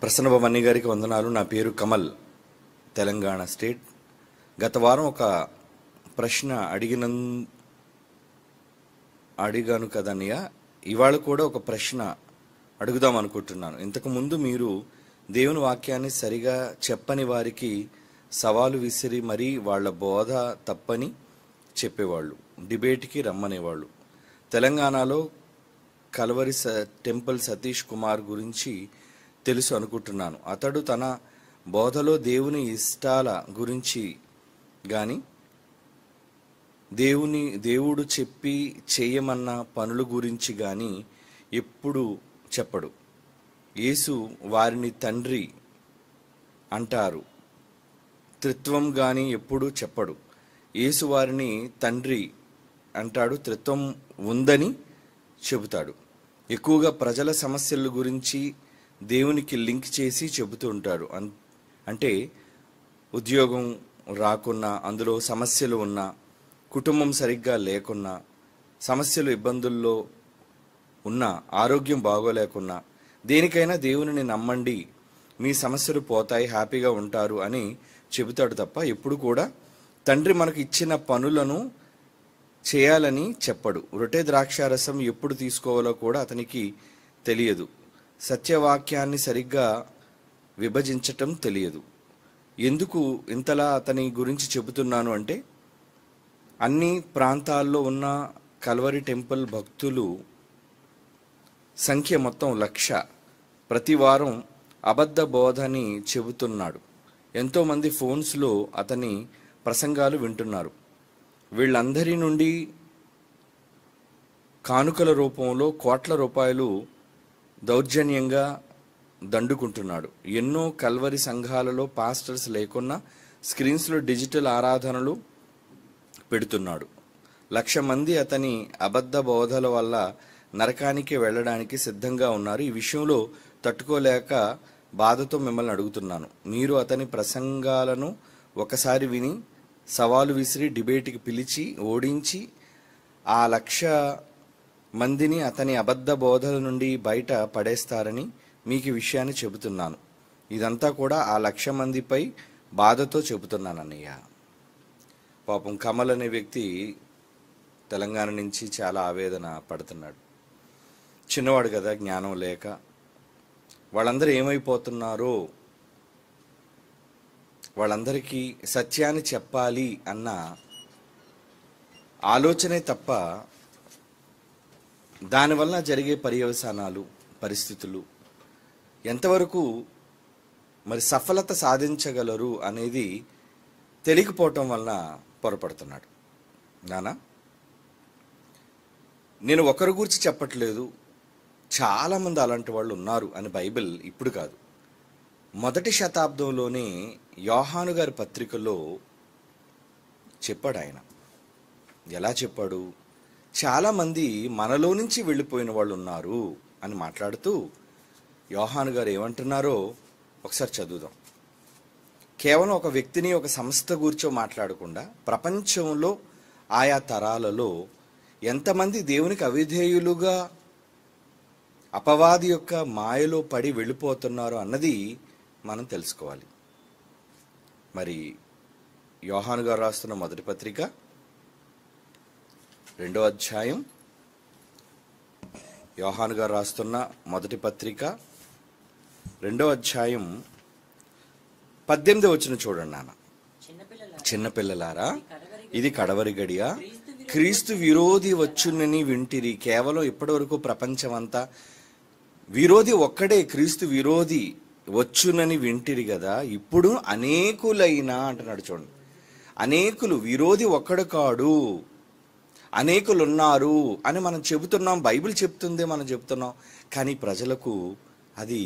ప్రసన్న భవన్ని గారికి వందనాలు. నా పేరు కమల్, తెలంగాణ స్టేట్. గత వారం ఒక ప్రశ్న అడిగాను కదన్నయ్య. ఇవాళ కూడా ఒక ప్రశ్న అడుగుదాం అనుకుంటున్నాను. ఇంతకుముందు మీరు దేవుని వాక్యాన్ని సరిగా చెప్పని వారికి సవాలు విసిరి మరీ వాళ్ళ బోధ తప్పని చెప్పేవాళ్ళు, డిబేట్కి రమ్మనేవాళ్ళు. తెలంగాణలో కల్వరి టెంపుల్ సతీష్ కుమార్ గురించి తెలుసు అనుకుంటున్నాను. అతడు తన బోధలో ఇష్టాల గురించి కానీ దేవుడు చెప్పి చేయమన్న పనుల గురించి కానీ ఎప్పుడు చెప్పడు. యేసు వారిని తండ్రి అంటారు, త్రిత్వం కానీ ఎప్పుడు చెప్పడు. యేసు వారిని తండ్రి అంటాడు, త్రిత్వం ఉందని చెబుతాడు. ఎక్కువగా ప్రజల సమస్యల గురించి దేవునికి లింక్ చేసి చెబుతూ ఉంటాడు. అంటే ఉద్యోగం రాకున్నా, అందులో సమస్యలు ఉన్నా, కుటుంబం సరిగ్గా లేకున్నా, సమస్యలు ఇబ్బందుల్లో ఉన్నా, ఆరోగ్యం బాగోలేకున్నా, దేనికైనా దేవునిని నమ్మండి, మీ సమస్యలు పోతాయి, హ్యాపీగా ఉంటారు అని చెబుతాడు తప్ప ఎప్పుడు కూడా తండ్రి మనకు ఇచ్చిన పనులను చేయాలని చెప్పడు. రొట్టె ద్రాక్షారసం ఎప్పుడు తీసుకోవాలో కూడా అతనికి తెలియదు. సత్యవాక్యాన్ని సరిగ్గా విభజించటం తెలియదు. ఎందుకు ఇంతలా అతని గురించి చెబుతున్నాను అంటే, అన్ని ప్రాంతాల్లో ఉన్న కల్వరి టెంపుల్ భక్తులు సంఖ్య మొత్తం 1,00,000. ప్రతి వారం అబద్ధ బోధని చెబుతున్నాడు. ఎంతోమంది ఫోన్స్లో అతని ప్రసంగాలు వింటున్నారు. వీళ్ళందరి నుండి కానుకల రూపంలో కోట్ల రూపాయలు దౌర్జన్యంగా దండుకుంటున్నాడు. ఎన్నో కల్వరి సంఘాలలో పాస్టర్స్ లేకున్నా స్క్రీన్స్లో డిజిటల్ ఆరాధనలు పెడుతున్నాడు. 1,00,000 మంది అతని అబద్ధ బోధల వల్ల నరకానికి వెళ్ళడానికి సిద్ధంగా ఉన్నారు. ఈ విషయంలో తట్టుకోలేక బాధతో మిమ్మల్ని అడుగుతున్నాను. మీరు అతని ప్రసంగాలను ఒకసారి విని సవాలు విసిరి డిబేట్కి పిలిచి ఓడించి ఆ 1,00,000 మందిని అతని అబద్ధ బోధల నుండి బయట పడేస్తారని మీకు ఈ విషయాన్ని చెబుతున్నాను. ఇదంతా కూడా ఆ 1,00,000 మందిపై బాధతో చెబుతున్నాను అన్నయ్య. పాపం కమల్ అనే వ్యక్తి తెలంగాణ నుంచి చాలా ఆవేదన పడుతున్నాడు. చిన్నవాడు కదా, జ్ఞానం లేక. వాళ్ళందరూ ఏమైపోతున్నారో, వాళ్ళందరికీ సత్యాన్ని చెప్పాలి అన్న ఆలోచనే తప్ప దానివల్ల జరిగే పర్యవసానాలు, పరిస్థితులు ఎంతవరకు మరి సఫలత సాధించగలరు అనేది తెలియకపోవటం వలన పొరపడుతున్నాడు. నానా, నేను ఒకరి గురించి చెప్పట్లేదు, చాలామంది అలాంటి వాళ్ళు ఉన్నారు అని బైబిల్ ఇప్పుడు కాదు, 1వ శతాబ్దంలోనే యోహాను గారి పత్రికలో చెప్పాడు. ఆయన ఎలా చెప్పాడు? చాలామంది మనలో నుంచి వెళ్ళిపోయిన వాళ్ళు ఉన్నారు అని మాట్లాడుతూ యోహాను గారు ఏమంటున్నారో ఒకసారి చదువుదాం. కేవలం ఒక వ్యక్తిని, ఒక సంస్థ గురించో మాట్లాడకుండా ప్రపంచంలో ఆయా తరాలలో ఎంతమంది దేవునికి అవిధేయులుగా అపవాది యొక్క మాయలో పడి వెళ్ళిపోతున్నారు అన్నది మనం తెలుసుకోవాలి. మరి యోహాను గారు రాస్తున్న 1వ పత్రిక 2వ అధ్యాయం, యోహాను గారు రాస్తున్న 1వ పత్రిక 2వ అధ్యాయం 18వ వచనం చూడండి నాన్న. చిన్నపిల్లలారా, ఇది కడవరి గడియ, క్రీస్తు విరోధి వచ్చునని వింటిరి. కేవలం ఇప్పటి వరకు ప్రపంచం అంతా విరోధి ఒక్కడే, క్రీస్తు విరోధి వచ్చునని వింటిరి కదా. ఇప్పుడు అనేకులైనా అంటున్నాడు చూడండి. అనేకులు, విరోధి ఒక్కడు కాడు, అనేకులు ఉన్నారు అని మనం చెబుతున్నాం. బైబిల్ చెప్తుంది, మనం చెప్తున్నాం. కానీ ప్రజలకు అది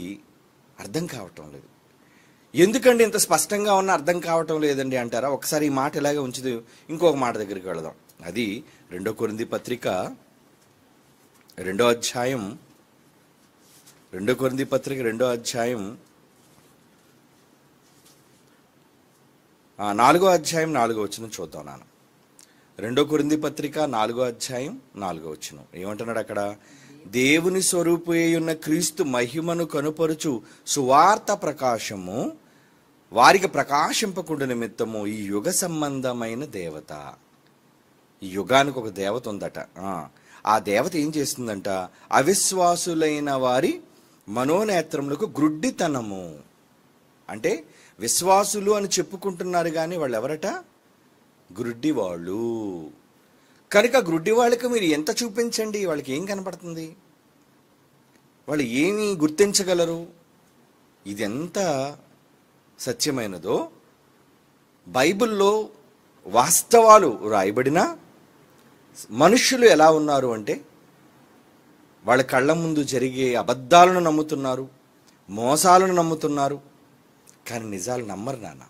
అర్థం కావటం లేదు. ఎందుకండి ఇంత స్పష్టంగా ఉన్న అర్థం కావటం లేదండి అంటారా? ఒకసారి ఈ మాట ఇలాగే ఉంచుది, ఇంకొక మాట దగ్గరికి వెళదాం. అది 2 కొరింథీ పత్రిక 2వ అధ్యాయం, 2 కొరింథీ పత్రిక 2వ అధ్యాయం 4వ అధ్యాయం 4వ వచనం చూద్దాం నాన్న. 2 కొరింథీ పత్రిక 4వ అధ్యాయం 4వ వచనం ఏమంటున్నాడు అక్కడ? దేవుని స్వరూపే ఉన్న క్రీస్తు మహిమను కనుపరుచు సువార్త ప్రకాశము వారికి ప్రకాశింపకుండా నిమిత్తము ఈ యుగ సంబంధమైన దేవత. ఈ యుగానికి ఒక దేవత ఉందట. ఆ దేవత ఏం చేస్తుందంట? అవిశ్వాసులైన వారి మనోనేత్రములకు గ్రుడ్డితనము. అంటే విశ్వాసులు అని చెప్పుకుంటున్నారు కానీ వాళ్ళు ఎవరట? గ్రుడ్డి వాళ్ళు. కనుక గ్రుడ్డి వాళ్ళకి మీరు ఎంత చూపించండి, వాళ్ళకి ఏం కనపడుతుంది? వాళ్ళు ఏమి గుర్తించగలరు? ఇది ఎంత సత్యమైనదో బైబిల్లో వాస్తవాలు రాయబడిన మనుష్యులు ఎలా ఉన్నారు అంటే వాళ్ళ కళ్ళ ముందు జరిగే అబద్ధాలను నమ్ముతున్నారు, మోసాలను నమ్ముతున్నారు, కానీ నిజాలు నమ్మరు. నాన్న,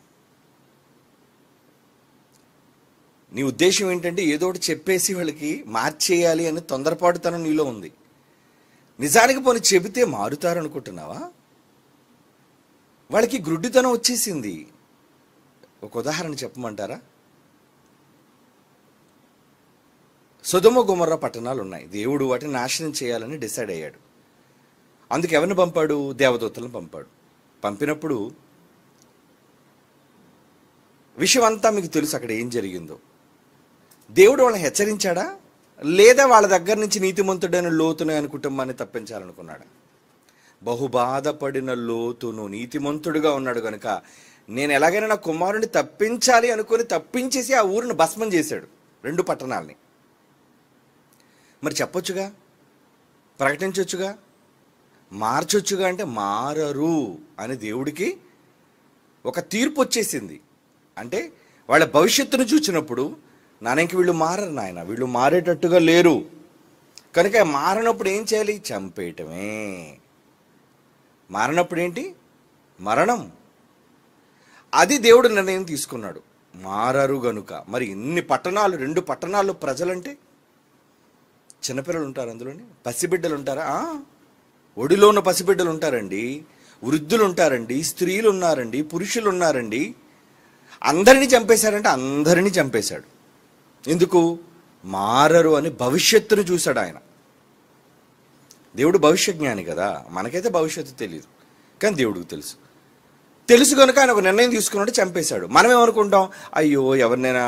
నీ ఉద్దేశం ఏంటంటే ఏదో ఒకటి చెప్పేసి వాళ్ళకి మార్చేయాలి అని తొందరపాటుతనం నీలో ఉంది. నిజానికి పోనీ చెబితే మారుతారు అనుకుంటున్నావా? వాళ్ళకి గ్రుడ్డితనం వచ్చేసింది. ఒక ఉదాహరణ చెప్పమంటారా? సొదొమ గొమొర్రా పట్టణాలు ఉన్నాయి. దేవుడు వాటిని నాశనం చేయాలని డిసైడ్ అయ్యాడు. అందుకు ఎవరిని పంపాడు? దేవదూతలను పంపాడు. పంపినప్పుడు విషయం అంతా మీకు తెలుసు. అక్కడ ఏం జరిగిందో దేవుడు వాళ్ళని హెచ్చరించాడా? లేదా వాళ్ళ దగ్గర నుంచి నీతిమంతుడైన లోతును ఆయన కుటుంబాన్ని తప్పించాలనుకున్నాడా? బహుబాధపడిన లోతును నీతిమంతుడుగా ఉన్నాడు కనుక నేను ఎలాగైనా నా కుమారుని తప్పించాలి అనుకుని తప్పించేసి ఆ ఊరిని భస్మం చేశాడు, 2 పట్టణాలని. మరి చెప్పొచ్చుగా, ప్రకటించొచ్చుగా, మార్చొచ్చుగా. అంటే మారరు అని దేవుడికి ఒక తీర్పు వచ్చేసింది. అంటే వాళ్ళ భవిష్యత్తును చూసినప్పుడు నాయనకి వీళ్ళు మారరు, నాయన వీళ్ళు మారేటట్టుగా లేరు కనుక మారనప్పుడు ఏం చేయాలి? చంపేయటమే. మారనప్పుడు ఏంటి? మరణం. అది దేవుడు నిర్ణయం తీసుకున్నాడు. మారరు గనుక. మరి ఇన్ని పట్టణాలు, 2 పట్టణాల్లో ప్రజలంటే చిన్నపిల్లలు ఉంటారు, అందులోని పసిబిడ్డలు ఉంటారా? ఒడిలో ఉన్న పసిబిడ్డలు ఉంటారండి, వృద్ధులు ఉంటారండి, స్త్రీలు ఉన్నారండి, పురుషులు ఉన్నారండి. అందరినీ చంపేశాడంటే అందరినీ చంపేశాడు. ఎందుకు? మారరు అని భవిష్యత్తును చూశాడు ఆయన. దేవుడు భవిష్య జ్ఞాని కదా, మనకైతే భవిష్యత్తు తెలియదు, కానీ దేవుడికి తెలుసు. తెలుసు కనుక ఆయన ఒక నిర్ణయం తీసుకున్నాడు, చంపేశాడు. మనం ఏమనుకుంటాం? అయ్యో ఎవరినైనా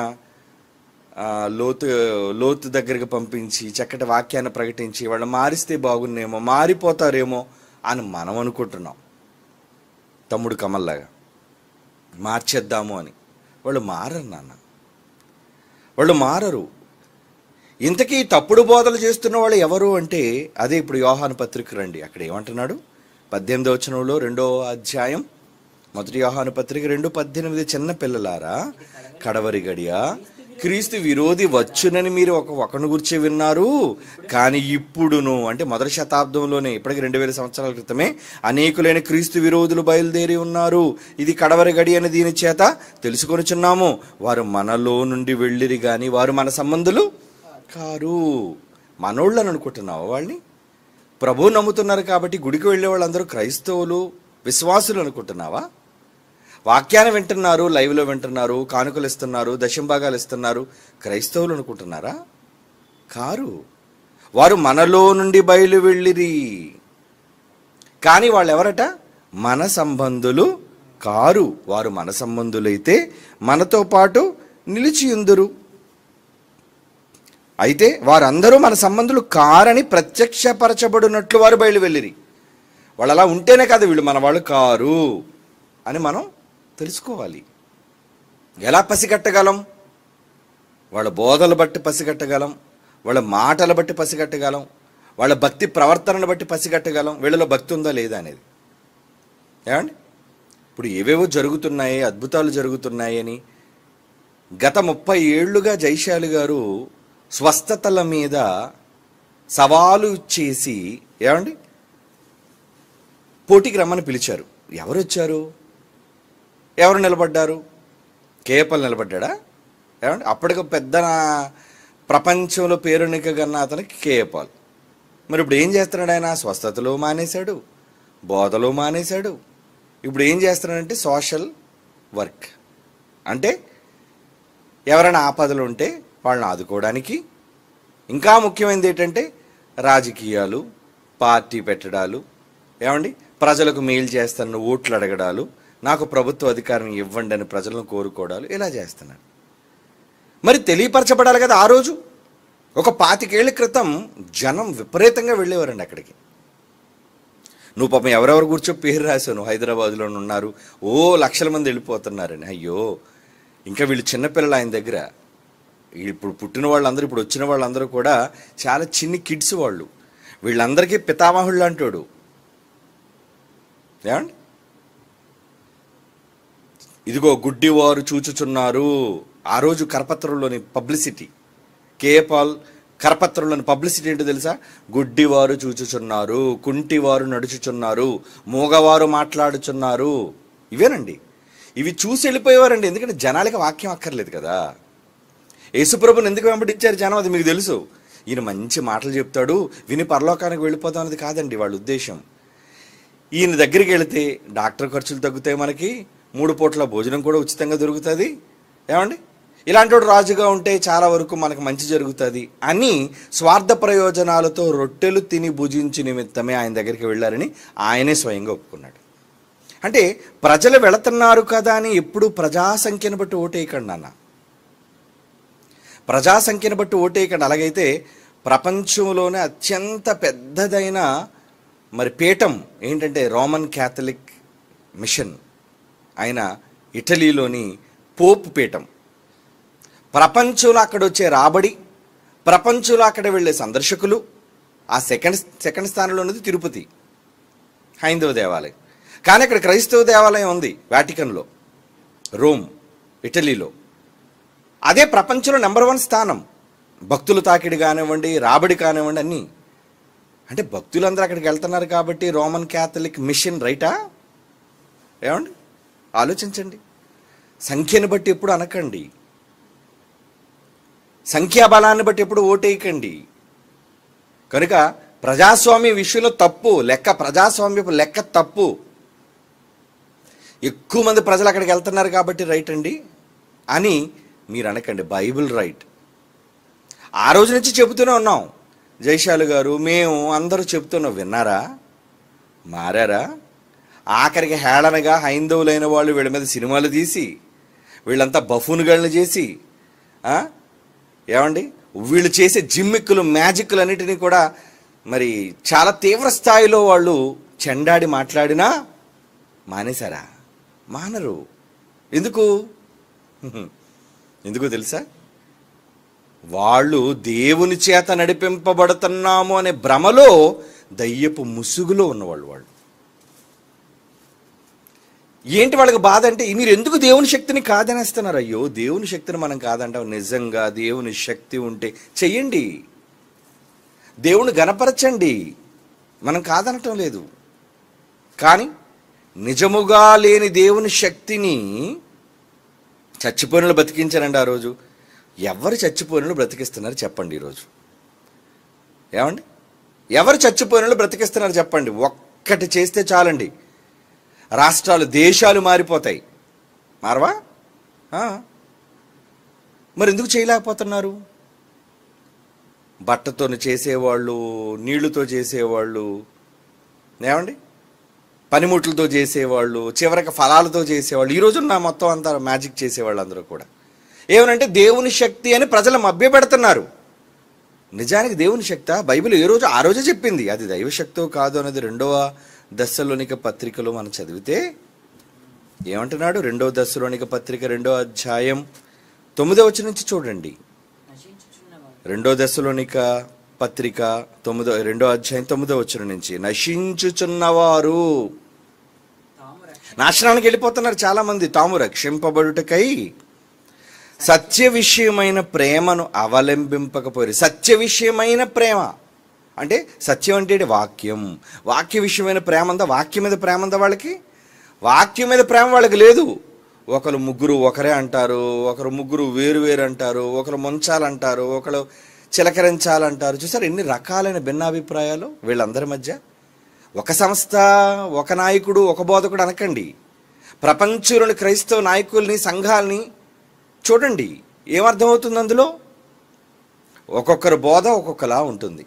లోతు దగ్గరికి పంపించి చక్కటి వాక్యాన్ని ప్రకటించి వాళ్ళు మారిస్తే బాగున్నేమో, మారిపోతారేమో అని మనం అనుకుంటున్నాం. తమ్ముడు కమల్లాగా మార్చేద్దాము అని. వాళ్ళు మారరు నాన్న, వాళ్ళు మారరు. ఇంతకీ తప్పుడు బోధలు చేస్తున్న వాళ్ళు ఎవరు అంటే అదే ఇప్పుడు యోహాను పత్రిక రండి. అక్కడ ఏమంటున్నాడు? 18వ వచనంలో 2వ అధ్యాయం 1 యోహాను పత్రిక 2:18, చిన్న పిల్లలారా కడవరి గడియ క్రీస్తు విరోధి వచ్చునని మీరు ఒకను గురించి విన్నారు, కానీ ఇప్పుడును అంటే మొదటి శతాబ్దంలోనే, ఇప్పటికి 2000 సంవత్సరాల క్రితమే అనేకులైన క్రీస్తు విరోధులు బయలుదేరి ఉన్నారు. ఇది కడవరి గడి అని దీని చేత తెలుసుకొనిచున్నాము. వారు మనలో నుండి వెళ్ళిరి గాని వారు మన సంబంధులు కారు. మనోళ్ళని అనుకుంటున్నావా? వాళ్ళని ప్రభువు నమ్ముతున్నారు కాబట్టి గుడికి వెళ్ళే వాళ్ళందరూ క్రైస్తవులు, విశ్వాసులు అనుకుంటున్నావా? వాక్యాన్ని వింటున్నారు, లైవ్లో వింటున్నారు, కానుకలు ఇస్తున్నారు, దశంభాగాలు ఇస్తున్నారు, క్రైస్తవులు అనుకుంటున్నారా? కారు. వారు మనలో నుండి బయలు వెళ్ళిరి కానీ వాళ్ళు ఎవరట? మన సంబంధులు కారు. వారు మన సంబంధులైతే మనతో పాటు నిలిచియుందురు. అయితే వారందరూ మన సంబంధులు కారని ప్రత్యక్షపరచబడినట్లు వారు బయలు వెళ్ళిరి. వాళ్ళు అలా ఉంటేనే కాదు వీళ్ళు మన వాళ్ళు కారు అని మనం తెలుసుకోవాలి. ఎలా పసిగట్టగలం? వాళ్ళ బోధలు బట్టి పసిగట్టగలం, వాళ్ళ మాటలు బట్టి పసిగట్టగలం, వాళ్ళ భక్తి ప్రవర్తనను బట్టి పసిగట్టగలం వీళ్ళలో భక్తి ఉందా లేదా అనేది. ఏమండి, ఇప్పుడు ఏవేవో జరుగుతున్నాయి, అద్భుతాలు జరుగుతున్నాయి అని గత 30 ఏళ్లుగా జైశాలి గారు స్వస్థతల మీద సవాలు చేసి ఏమండి పోటీకి రమ్మని పిలిచారు. ఎవరు వచ్చారు? ఎవరు నిలబడ్డారు? కేపల్ నిలబడ్డా? ఏమండి అప్పటికి పెద్ద ప్రపంచంలో పేరునికగన్న అతనికి కేపాల్. మరి ఇప్పుడు ఏం చేస్తున్నాడు ఆయన? స్వస్థతలు మానేశాడు, బోధలు మానేశాడు. ఇప్పుడు ఏం చేస్తున్నాడంటే సోషల్ వర్క్. అంటే ఎవరైనా ఆపదలు ఉంటే వాళ్ళని ఆదుకోవడానికి, ఇంకా ముఖ్యమైనది ఏంటంటే రాజకీయాలు, పార్టీ పెట్టడాలు, ఏమండి, ప్రజలకు మేలు చేస్తానని ఓట్లు అడగడాలు, నాకు ప్రభుత్వ అధికారం ఇవ్వండి అని ప్రజలను కోరుకోవడాలు, ఇలా చేస్తున్నారు. మరి తెలియపరచబడాలి కదా. ఆ రోజు ఒక 25 ఏళ్ల క్రితం జనం విపరీతంగా వెళ్ళేవారండి అక్కడికి. నువ్వు పాపం ఎవరెవరు కూర్చో పేరు రాశావు, హైదరాబాద్లో ఉన్నారు, లక్షల మంది వెళ్ళిపోతున్నారని. అయ్యో, ఇంకా వీళ్ళు చిన్నపిల్లలు ఆయన దగ్గర. ఇప్పుడు పుట్టిన వాళ్ళందరూ, ఇప్పుడు వచ్చిన వాళ్ళందరూ కూడా చాలా చిన్ని కిడ్స్ వాళ్ళు. వీళ్ళందరికీ పితామహుళ్ళు అంటాడు. ఏమండి, ఇదిగో గుడ్డివారు చూచుచున్నారు. ఆ రోజు కరపత్రంలోని పబ్లిసిటీ, కేఏ పాల్ కరపత్రంలోని పబ్లిసిటీ ఏంటో తెలుసా? గుడ్డివారు చూచుచున్నారు, కుంటివారు నడుచుచున్నారు, మూగవారు మాట్లాడుచున్నారు. ఇవేనండి. ఇవి చూసి వెళ్ళిపోయేవారండి. ఎందుకంటే జనాలకి వాక్యం అక్కర్లేదు కదా. యేసుప్రభుని ఎందుకు వెంబడించారు జనం, అది మీకు తెలుసు. ఈయన మంచి మాటలు చెప్తాడు, విని పరలోకానికి వెళ్ళిపోతాం అనేది కాదండి వాళ్ళ ఉద్దేశం. ఈయన దగ్గరికి వెళితే డాక్టర్ ఖర్చులు తగ్గుతాయి, మనకి 3 పూట్ల భోజనం కూడా ఉచితంగా దొరుకుతుంది, ఏమండి, ఇలాంటి వాడు రాజుగా ఉంటే చాలా వరకు మనకు మంచి జరుగుతుంది అని స్వార్థ ప్రయోజనాలతో రొట్టెలు తిని భుజించి నిమిత్తమే ఆయన దగ్గరికి వెళ్ళారని ఆయనే స్వయంగా ఒప్పుకున్నాడు. అంటే ప్రజలు వెళుతున్నారు కదా అని ఎప్పుడు ప్రజాసంఖ్యను బట్టి ఓటేయకండి నాన్న, ప్రజాసంఖ్యను బట్టి ఓటేయకండి. అలాగైతే ప్రపంచంలోనే అత్యంత పెద్దదైన మరి పీఠం ఏంటంటే రోమన్ క్యాథలిక్ మిషన్ అయిన ఇటలీలోని పోప్ పీఠం. ప్రపంచంలో అక్కడ వచ్చే రాబడి, ప్రపంచంలో అక్కడ వెళ్ళే సందర్శకులు, ఆ సెకండ్ స్థానంలో ఉన్నది తిరుపతి హైందవ దేవాలయం. కానీ అక్కడ క్రైస్తవ దేవాలయం ఉంది వాటికన్లో, రోమ్, ఇటలీలో. అదే ప్రపంచంలో నెంబర్ 1 స్థానం. భక్తులు తాకిడి కానివ్వండి, రాబడి కానివ్వండి, అన్నీ. అంటే భక్తులందరూ అక్కడికి వెళ్తున్నారు కాబట్టి రోమన్ క్యాథలిక్ మిషన్ రైటా? ఏమండి, ఆలోచించండి. సంఖ్యను బట్టి ఎప్పుడు అనకండి, సంఖ్యాబలాన్ని బట్టి ఎప్పుడు ఓటేయకండి. కనుక ప్రజాస్వామ్య విషయంలో తప్పు లెక్క, ప్రజాస్వామ్యపు లెక్క తప్పు. ఎక్కువ మంది ప్రజలు అక్కడికి వెళ్తున్నారు కాబట్టి రైట్ అండి అని మీరు అనకండి. Bible right. ఆ రోజు నుంచి చెబుతూనే ఉన్నాం. జైశాలు గారు, మేము అందరూ చెబుతున్నాం, విన్నారా? మారారా? ఆఖరికి హేళనగా హైందవులైన వాళ్ళు వీళ్ళ మీద సినిమాలు తీసి వీళ్ళంతా బఫూన్గాళ్ళని చేసి, ఏమండి, వీళ్ళు చేసే జిమ్మిక్కులు, మ్యాజిక్లు అన్నిటినీ కూడా మరి చాలా తీవ్ర స్థాయిలో వాళ్ళు చెండాడి మాట్లాడినా మానేశారా? మానరు. ఎందుకు తెలుసా? వాళ్ళు దేవుని చేత నడిపింపబడుతున్నాము అనే భ్రమలో, దయ్యపు ముసుగులో ఉన్నవాళ్ళు. వాళ్ళు ఏంటి వాళ్ళకి బాధ అంటే, మీరు ఎందుకు దేవుని శక్తిని కాదనేస్తున్నారు? అయ్యో, దేవుని శక్తిని మనం కాదంటాం. నిజంగా దేవుని శక్తి ఉంటే చెయ్యండి, దేవుని గణపరచండి, మనం కాదనటం లేదు. కానీ నిజముగా లేని దేవుని శక్తిని చచ్చిపోయినలు బ్రతికించారండి. ఆ రోజు ఎవరు చచ్చిపోయినలు బ్రతికిస్తున్నారు చెప్పండి? ఈరోజు ఏమండి, ఎవరు చచ్చిపోయినలు బ్రతికిస్తున్నారు చెప్పండి? ఒక్కటి చేస్తే చాలండి, రాష్ట్రాలు, దేశాలు మారిపోతాయి. మారవా? మరి ఎందుకు చేయలేకపోతున్నారు? బట్టతో చేసేవాళ్ళు, నీళ్లతో చేసేవాళ్ళు, ఏమండి, పనిముట్లతో చేసేవాళ్ళు, చివరికి ఫలాలతో చేసేవాళ్ళు, ఈరోజు నా మొత్తం అంతా మ్యాజిక్ చేసేవాళ్ళు అందరూ కూడా ఏమనంటే దేవుని శక్తి అని ప్రజలు మభ్యపెడుతున్నారు. నిజానికి దేవుని శక్తి బైబిల్ ఆ రోజే చెప్పింది. అది దైవశక్తో కాదు అనేది 2వ దశలోనిక పత్రికలో మనం చదివితే ఏమంటున్నాడు? 2వ దశలోనిక పత్రిక 2వ అధ్యాయం 9వ వచనం నుంచి చూడండి. 2వ దశలోనిక పత్రిక 2వ అధ్యాయం 9వ వచనం నుంచి, నశించుచున్నవారు, నాశనానికి వెళ్ళిపోతున్నారు చాలా మంది, తాము రక్షింపబడుటకై సత్య విషయమైన ప్రేమను అవలంబింపకపోయారు. సత్య విషయమైన ప్రేమ అంటే, సత్యం అంటే వాక్యం. వాక్య విషయమైన ప్రేమ అంతా, వాక్యం మీద ప్రేమ అంతా వాళ్ళకి, వాక్యం మీద ప్రేమ వాళ్ళకి లేదు. ఒకరు ముగ్గురు ఒకరే అంటారు, ఒకరు ముగ్గురు వేరు వేరు అంటారు, ఒకరు ముంచాలంటారు, ఒకరు చిలకరించాలంటారు. చూసారు ఎన్ని రకాలైన భిన్నాభిప్రాయాలు వీళ్ళందరి మధ్య. ఒక సంస్థ, ఒక నాయకుడు, ఒక బోధకుడు అనకండి. ప్రపంచంలోని క్రైస్తవ నాయకుల్ని, సంఘాలని చూడండి, ఏమర్థమవుతుంది అందులో? ఒక్కొక్కరు బోధ ఒక్కొక్కలా ఉంటుంది.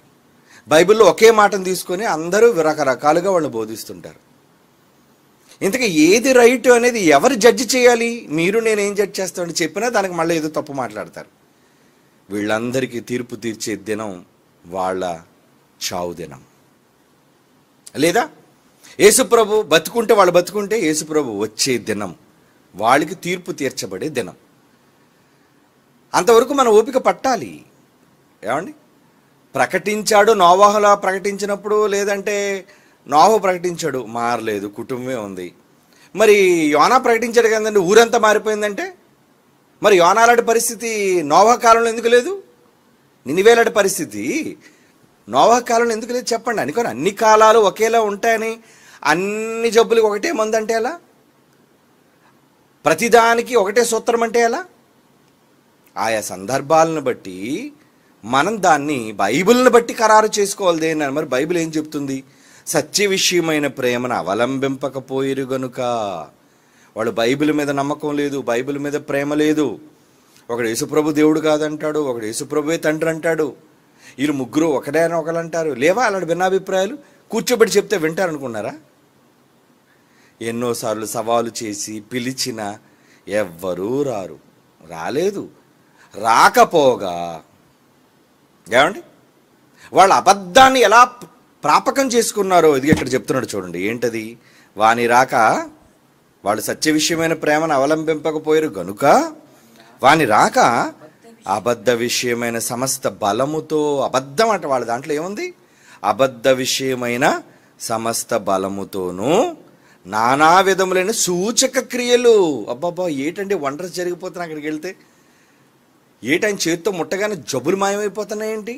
బైబిల్లో ఒకే మాటను తీసుకొని అందరూ రకరకాలుగా వాళ్ళు బోధిస్తుంటారు. ఇంతకీ ఏది రైట్ అనేది ఎవరు జడ్జి చేయాలి? మీరు నేనేం జడ్జి చేస్తామని చెప్పినా దానికి మళ్ళీ ఏదో తప్పు మాట్లాడతారు. వీళ్ళందరికీ తీర్పు తీర్చే దినం వాళ్ళ చావు దినం. లేదా యేసుప్రభు బతుకుంటే వాళ్ళు బతుకుంటే యేసుప్రభు వచ్చే దినం వాళ్ళకి తీర్పు తీర్చబడే దినం. అంతవరకు మన ఓపిక పట్టాలి. ఏమండి, ప్రకటించాడు నోవాహులా ప్రకటించినప్పుడు, లేదంటే నోవాహు ప్రకటించాడు మారలేదు, కుటుంబమే ఉంది. మరి యోనా ప్రకటించాడు కదండి, ఊరంతా మారిపోయిందంటే మరి యోనా లాంటి పరిస్థితి నోవాహు కాలంలో ఎందుకు లేదు? నినివే లాంటి పరిస్థితి నోవాహు కాలంలో ఎందుకు లేదు చెప్పండి. అనుకోని అన్ని కాలాలు ఒకేలా ఉంటాయని, అన్ని జబ్బులకు ఒకటే మందు అంటే ఎలా? ప్రతిదానికి ఒకటే సూత్రం అంటే ఎలా? ఆయా సందర్భాలను బట్టి మనం దాన్ని బైబిల్ని బట్టి ఖరారు చేసుకోవాలి. దేని మరి బైబిల్ ఏం చెప్తుంది? సత్య విషయమైన ప్రేమను అవలంబింపకపోయిరు గనుక. వాళ్ళు బైబిల్ మీద నమ్మకం లేదు, బైబిల్ మీద ప్రేమ లేదు. ఒకడు యేసుప్రభు దేవుడు కాదంటాడు, ఒకడు యేసుప్రభువే తండ్రి అంటాడు. వీళ్ళు ముగ్గురు ఒకడే అని ఒకళ్ళు అంటారు. లేవా అలాంటి భిన్నాభిప్రాయాలు? కూర్చోబెట్టి చెప్తే వింటారనుకున్నారా? ఎన్నోసార్లు సవాలు చేసి పిలిచిన ఎవ్వరూ రాలేదు. రాకపోగా ఏమండి వాళ్ళ అబద్ధాన్ని ఎలా ప్రాపకం చేసుకున్నారో ఇది ఇక్కడ చెప్తున్నాడు చూడండి. ఏంటది? వాని రాక వాళ్ళు సత్య విషయమైన ప్రేమను అవలంబింపకపోయారు గనుక వాని రాక అబద్ధ విషయమైన సమస్త బలముతో, అబద్ధం అంట వాళ్ళ దాంట్లో ఏముంది? అబద్ధ విషయమైన సమస్త బలముతోనూ నానా విధములైన సూచక క్రియలు. అబ్బాబ్బా, ఏటండి వండర్స్ జరిగిపోతున్నాయి అక్కడికి వెళ్తే? ఏటని చేత్తో ముట్టగానే జబ్బులు మాయమైపోతున్నాయేంటి?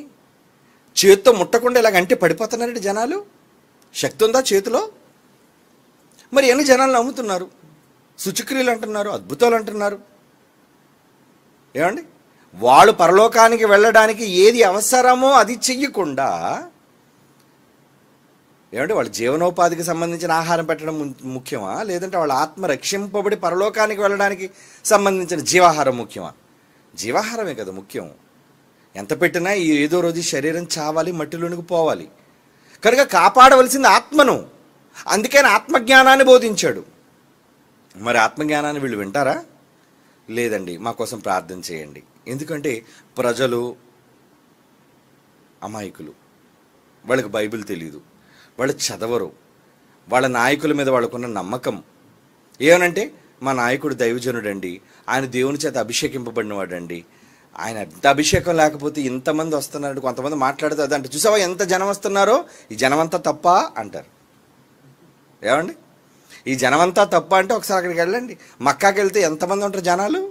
చేత్తో ముట్టకుండా ఇలాగంటే పడిపోతున్నారంటే జనాలు. శక్తి ఉందా చేతిలో? మరి ఎన్ని జనాలు నమ్ముతున్నారు, సూచక్రియలు అంటున్నారు, అద్భుతాలు అంటున్నారు. ఏమండి, వాళ్ళు పరలోకానికి వెళ్ళడానికి ఏది అవసరమో అది చెయ్యకుండా, ఏమంటే వాళ్ళ జీవనోపాధికి సంబంధించిన ఆహారం పెట్టడం ముఖ్యమా, లేదంటే వాళ్ళ ఆత్మ రక్షింపబడి పరలోకానికి వెళ్ళడానికి సంబంధించిన జీవాహారం ముఖ్యమా? జీవాహారమే కదా ముఖ్యం. ఎంత పెట్టినా ఏదో రోజు శరీరం చావాలి, మట్టిలోనికి పోవాలి. కనుక కాపాడవలసింది ఆత్మను. అందుకని ఆత్మజ్ఞానాన్ని బోధించాడు. మరి ఆత్మజ్ఞానాన్ని వీళ్ళు వింటారా? లేదండి, మా కోసం ప్రార్థన చేయండి. ఎందుకంటే ప్రజలు అమాయకులు, వాళ్ళకి బైబిల్ తెలియదు, వాళ్ళు చదవరు. వాళ్ళ నాయకుల మీద వాళ్ళకున్న నమ్మకం ఏమనంటే, మా నాయకుడు దైవజనుడండి, ఆయన దేవుని చేత అభిషేకింపబడినవాడండి, ఆయన ఎంత అభిషేకం లేకపోతే ఇంతమంది వస్తున్నారంటే కొంతమంది మాట్లాడితే అదంటే, చూసావా ఎంత జనం వస్తున్నారో, ఈ జనమంతా తప్ప అంటారు. ఏమండి, ఈ జనమంతా తప్ప అంటే ఒకసారి అక్కడికి వెళ్ళండి. మక్కాకి వెళ్తే ఎంతమంది ఉంటారు జనాలు?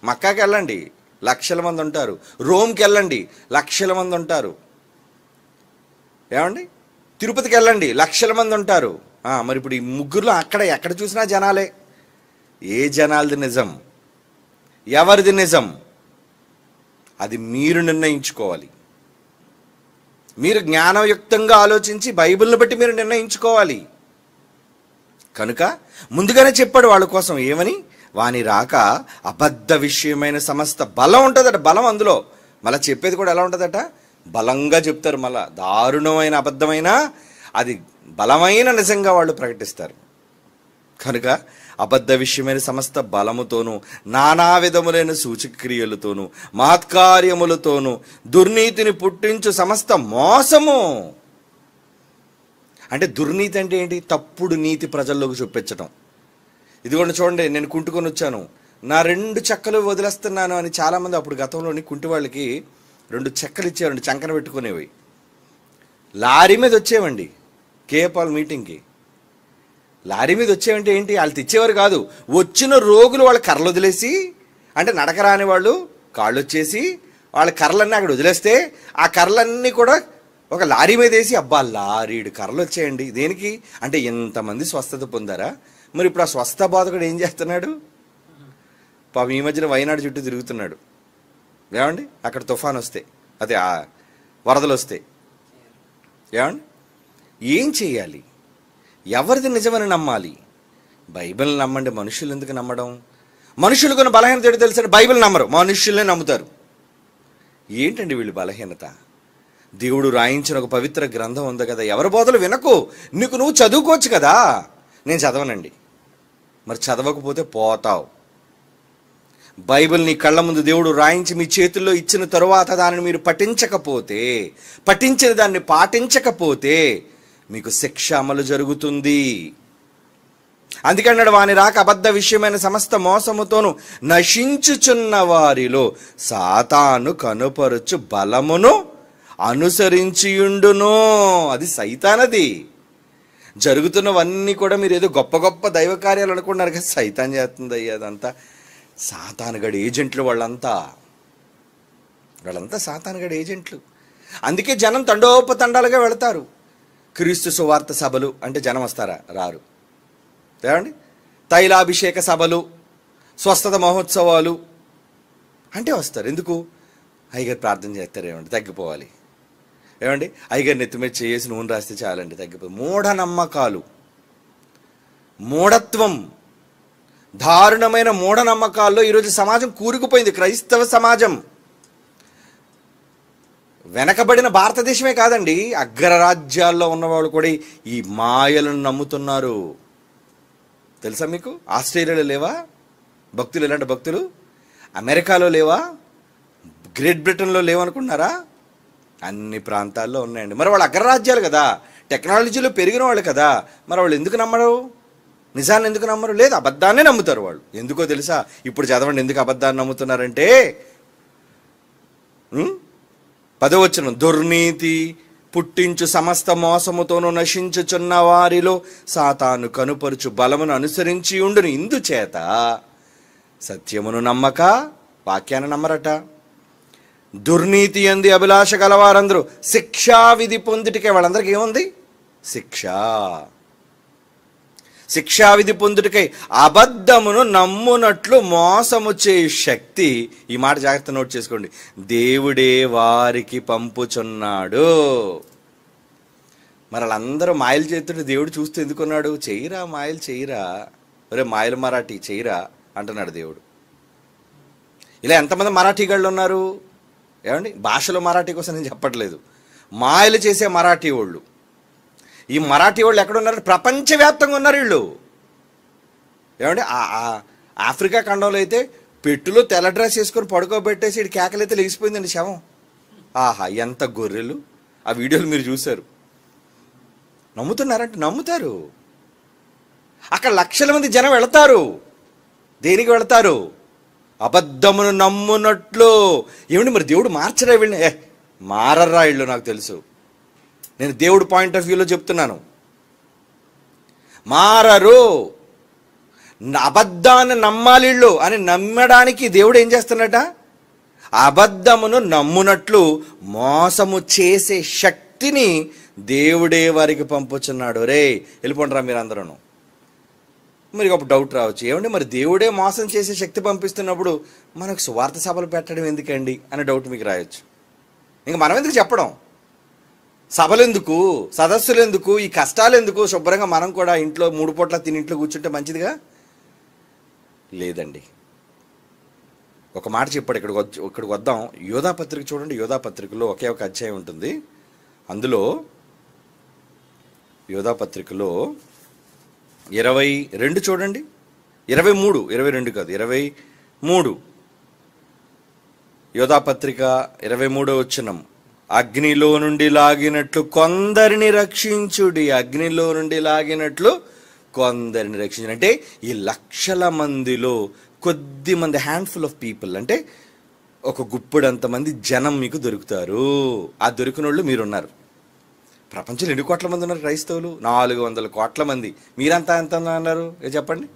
మక్కాకి వెళ్ళండి, లక్షల మంది ఉంటారు. రోమ్కి వెళ్ళండి, లక్షల మంది ఉంటారు. ఏమండి, తిరుపతికి వెళ్ళండి, లక్షల మంది ఉంటారు. మరి ఇప్పుడు ఈ ముగ్గురులో ఎక్కడ చూసినా జనాలే. ఏ జనాలది నిజం, ఎవరిది నిజం, అది మీరు నిర్ణయించుకోవాలి. మీరు జ్ఞానయుక్తంగా ఆలోచించి బైబిల్ని బట్టి మీరు నిర్ణయించుకోవాలి. కనుక ముందుగానే చెప్పాడు వాళ్ళ కోసం ఏమని? వాని రాక అబద్ధ విషయమైన సమస్త బలం ఉంటుందట. బలం అందులో మళ్ళీ చెప్పేది కూడా ఎలా ఉంటుందట? బలంగా చెప్తారు. మళ్ళా దారుణమైన అబద్ధమైన అది బలమైన నిజంగా వాళ్ళు ప్రకటిస్తారు. కనుక అబద్ధ విషయమైన సమస్త బలముతోనూ నానా విధములైన సూచక్రియలతోనూ మహత్కార్యములతోనూ దుర్నీతిని పుట్టించు సమస్త మోసము. అంటే దుర్నీతి అంటే ఏంటి? తప్పుడు నీతి ప్రజల్లోకి చూపించటం. ఇదిగోండి చూడండి, నేను కుంటుకొని వచ్చాను, నా 2 చెక్కలు వదిలేస్తున్నాను అని చాలామంది అప్పుడు గతంలోని కుంటి వాళ్ళకి 2 చెక్కలు ఇచ్చేవారండి, చంకన పెట్టుకునేవి. లారీ మీద వచ్చేవండి కేపాల్ మీటింగ్కి. లారీ మీద వచ్చేవంటే ఏంటి? వాళ్ళు తెచ్చేవారు కాదు. వచ్చిన రోగులు వాళ్ళ కర్రలు వదిలేసి, అంటే నడకరాని వాళ్ళు కాళ్ళు వచ్చేసి వాళ్ళ కర్రలన్నీ అక్కడ వదిలేస్తే ఆ కర్రలన్నీ కూడా ఒక లారీ మీద వేసి, అబ్బా లారీడు కర్రలు వచ్చాయండి. దేనికి అంటే ఎంతమంది స్వస్థత పొందారా? మరి ఇప్పుడు ఆ స్వస్థ బాధకుడు ఏం చేస్తున్నాడు? పాపం ఈ మధ్యన వైనాడు చుట్టూ తిరుగుతున్నాడు. ఏమండి, అక్కడ తుఫాన్ వస్తే, అదే వరదలు వస్తే ఏమండి ఏం చేయాలి? ఎవరిది నిజమని నమ్మాలి? బైబిల్ నమ్మండి. మనుషులు ఎందుకు నమ్మడం? మనుషులు కొన్ని బలహీనత ఏంటో తెలుసండి, బైబిల్ నమ్మరు, మనుషుల్నే నమ్ముతారు. ఏంటండి వీళ్ళు బలహీనత? దేవుడు రాయించిన ఒక పవిత్ర గ్రంథం ఉంది కదా, ఎవరి బోధలు వినకు, నువ్వు చదువుకోవచ్చు కదా. నేను చదవనండి. మరి చదవకపోతే పోతావు. బైబిల్ నీ కళ్ళ ముందు దేవుడు రాయించి మీ చేతుల్లో ఇచ్చిన తరువాత దానిని మీరు పఠించిన దాన్ని పాటించకపోతే మీకు శిక్ష అమలు జరుగుతుంది. అందుకన్నాడు, వాని రాక అబద్ధ విషయమైన సమస్త మోసముతోను నశించుచున్న వారిలో సాతాను కనుపరుచు బలమును అనుసరించియుండును. అది సైతానది. జరుగుతున్నవన్నీ కూడా మీరు ఏదో గొప్ప గొప్ప దైవ కార్యాలు అనుకున్నారు కదా, సైతాన్ చేస్తుంది అయ్యా. అదంతా సాతానుగడి ఏజెంట్లు, వాళ్ళంతా సాతానుగడి ఏజెంట్లు. అందుకే జనం తండోపతండాలుగా వెళతారు. క్రీస్తు సువార్త సభలు అంటే జనం వస్తారా? రారు. ఏమండి, తైలాభిషేక సభలు, స్వస్థత మహోత్సవాలు అంటే వస్తారు. ఎందుకు? అయ్యగారు ప్రార్థన చేస్తారు, ఏమండి తగ్గిపోవాలి. ఏమండి, అయ్యగారు నెత్తి మీద చేసి నూనె రాస్తే చాలండి తగ్గిపోయి. మూఢనమ్మకాలు, మూఢత్వం, దారుణమైన మూఢనమ్మకాల్లో ఈరోజు సమాజం కూరుకుపోయింది. క్రైస్తవ సమాజం వెనకబడిన భారతదేశమే కాదండి, అగ్రరాజ్యాల్లో ఉన్నవాళ్ళు కూడా ఈ మాయలను నమ్ముతున్నారు. తెలుసా మీకు? ఆస్ట్రేలియాలో లేవా భక్తులు? ఎలాంటి భక్తులు? అమెరికాలో లేవా? గ్రేట్ బ్రిటన్లో లేవనుకుంటున్నారా? అన్ని ప్రాంతాల్లో ఉన్నాయండి. మరి వాళ్ళు అగ్రరాజ్యాలు కదా, టెక్నాలజీలో పెరిగిన వాళ్ళు కదా, మరి వాళ్ళు ఎందుకు నమ్మరు? నిజాన్ని ఎందుకు నమ్మరు? లేదు, అబద్ధాన్నే నమ్ముతారు వాళ్ళు. ఎందుకో తెలుసా? ఇప్పుడు చదవండి ఎందుకు అబద్ధాన్ని నమ్ముతున్నారంటే, 10వ వచనం, దుర్నీతి పుట్టించు సమస్త మోసముతోనూ నశించుచున్న వారిలో సాతాను కనుపరుచు బలమును అనుసరించి ఉండును. ఇందుచేత సత్యమును నమ్మక వాక్యాన్ని నమ్మరట. దుర్నీతి యందు అభిలాష గలవారందరూ శిక్షావిధి పొందుటికే. వాళ్ళందరికీ ఏముంది? శిక్షావిధి పొందుటికై అబద్ధమును నమ్మునట్లు మోసము చేయు శక్తి, ఈ మాట జాగ్రత్త నోట్ చేసుకోండి, దేవుడే వారికి పంపుచున్నాడు. మరి వాళ్ళందరూ మాయలు చేస్తుంటే దేవుడు చూస్తూ ఎందుకున్నాడు? చెయ్యిరా మాయలు, చెయ్యిరా, ఒరే మాయలు మరాఠీ చెయ్యిరా అంటున్నాడు దేవుడు. ఇలా ఎంతమంది మరాఠీ గాళ్ళు ఉన్నారు? ఏమండి, భాషలో మరాఠీ కోసం నేను చెప్పట్లేదు, మాయలు చేసే మరాఠీ వాళ్ళు. ఈ మరాఠీ వాళ్ళు ఎక్కడున్నారు? ప్రపంచవ్యాప్తంగా ఉన్నారు వీళ్ళు. ఏమండి, ఆఫ్రికా ఖండంలో అయితే పెట్టులో తెల్ల డ్రెస్ వేసుకొని పడుకోబెట్టేసి ఇటు కేకలైతే లేచిపోయిందండి శవం. ఆహా, ఎంత గొర్రెలు! ఆ వీడియోలు మీరు చూశారు. నమ్ముతున్నారంటే నమ్ముతారు. అక్కడ లక్షల మంది జనం వెళతారు. దేనికి వెళతారు? అబద్ధమును నమ్మునట్లు. ఏమండి, మరి దేవుడు మార్చరా వీళ్ళని? మారర్రా వీళ్ళు, నాకు తెలుసు. నేను దేవుడు పాయింట్ ఆఫ్ వ్యూలో చెప్తున్నాను. మారరు. అబద్ధాన్ని నమ్మాలి వీళ్ళు అని నమ్మడానికి దేవుడు ఏం చేస్తున్నట? అబద్ధమును నమ్మునట్లు మోసము చేసే శక్తిని దేవుడే వారికి పంపుచున్నాడు. రే వెళ్ళిపోండిరా మీరు అందరూ. మరి అప్పుడు డౌట్ రావచ్చు, ఏమండి మరి దేవుడే మోసం చేసే శక్తి పంపిస్తున్నప్పుడు మనకు సువార్త సభలు పెట్టడం ఎందుకండి అనే డౌట్ మీకు రాయొచ్చు. ఇంక మనం ఎందుకు చెప్పడం? సభలు ఎందుకు, సదస్సులు ఎందుకు, ఈ కష్టాలు ఎందుకు? శుభ్రంగా మనం కూడా ఇంట్లో 3 పూట్ల తిని ఇంట్లో కూర్చుంటే మంచిదిగా లేదండి. ఒక మాట చెప్పాడు. ఇక్కడికి వద్దాం. యోధా పత్రిక చూడండి. యోధా పత్రికలో ఒకే ఒక అధ్యాయం ఉంటుంది. అందులో యోధా పత్రికలో 22 చూడండి. 23, 22 కాదు, 23. యోధా పత్రిక 23వ వచనం, అగ్నిలో నుండి లాగినట్లు కొందరిని రక్షించుడి. అగ్నిలో నుండి లాగినట్లు కొందరిని రక్షించండి. అంటే ఈ లక్షల మందిలో కొద్ది మంది, హ్యాండ్ఫుల్ ఆఫ్ పీపుల్, అంటే ఒక గుప్పెడంతమంది జనం మీకు దొరుకుతారు. ఆ దొరికిన వాళ్ళు మీరున్నారు. ప్రపంచంలో 2 కోట్ల మంది ఉన్నారు క్రైస్తవులు, 400 కోట్ల మంది. మీరంతా ఎంత అన్నారు చెప్పండి?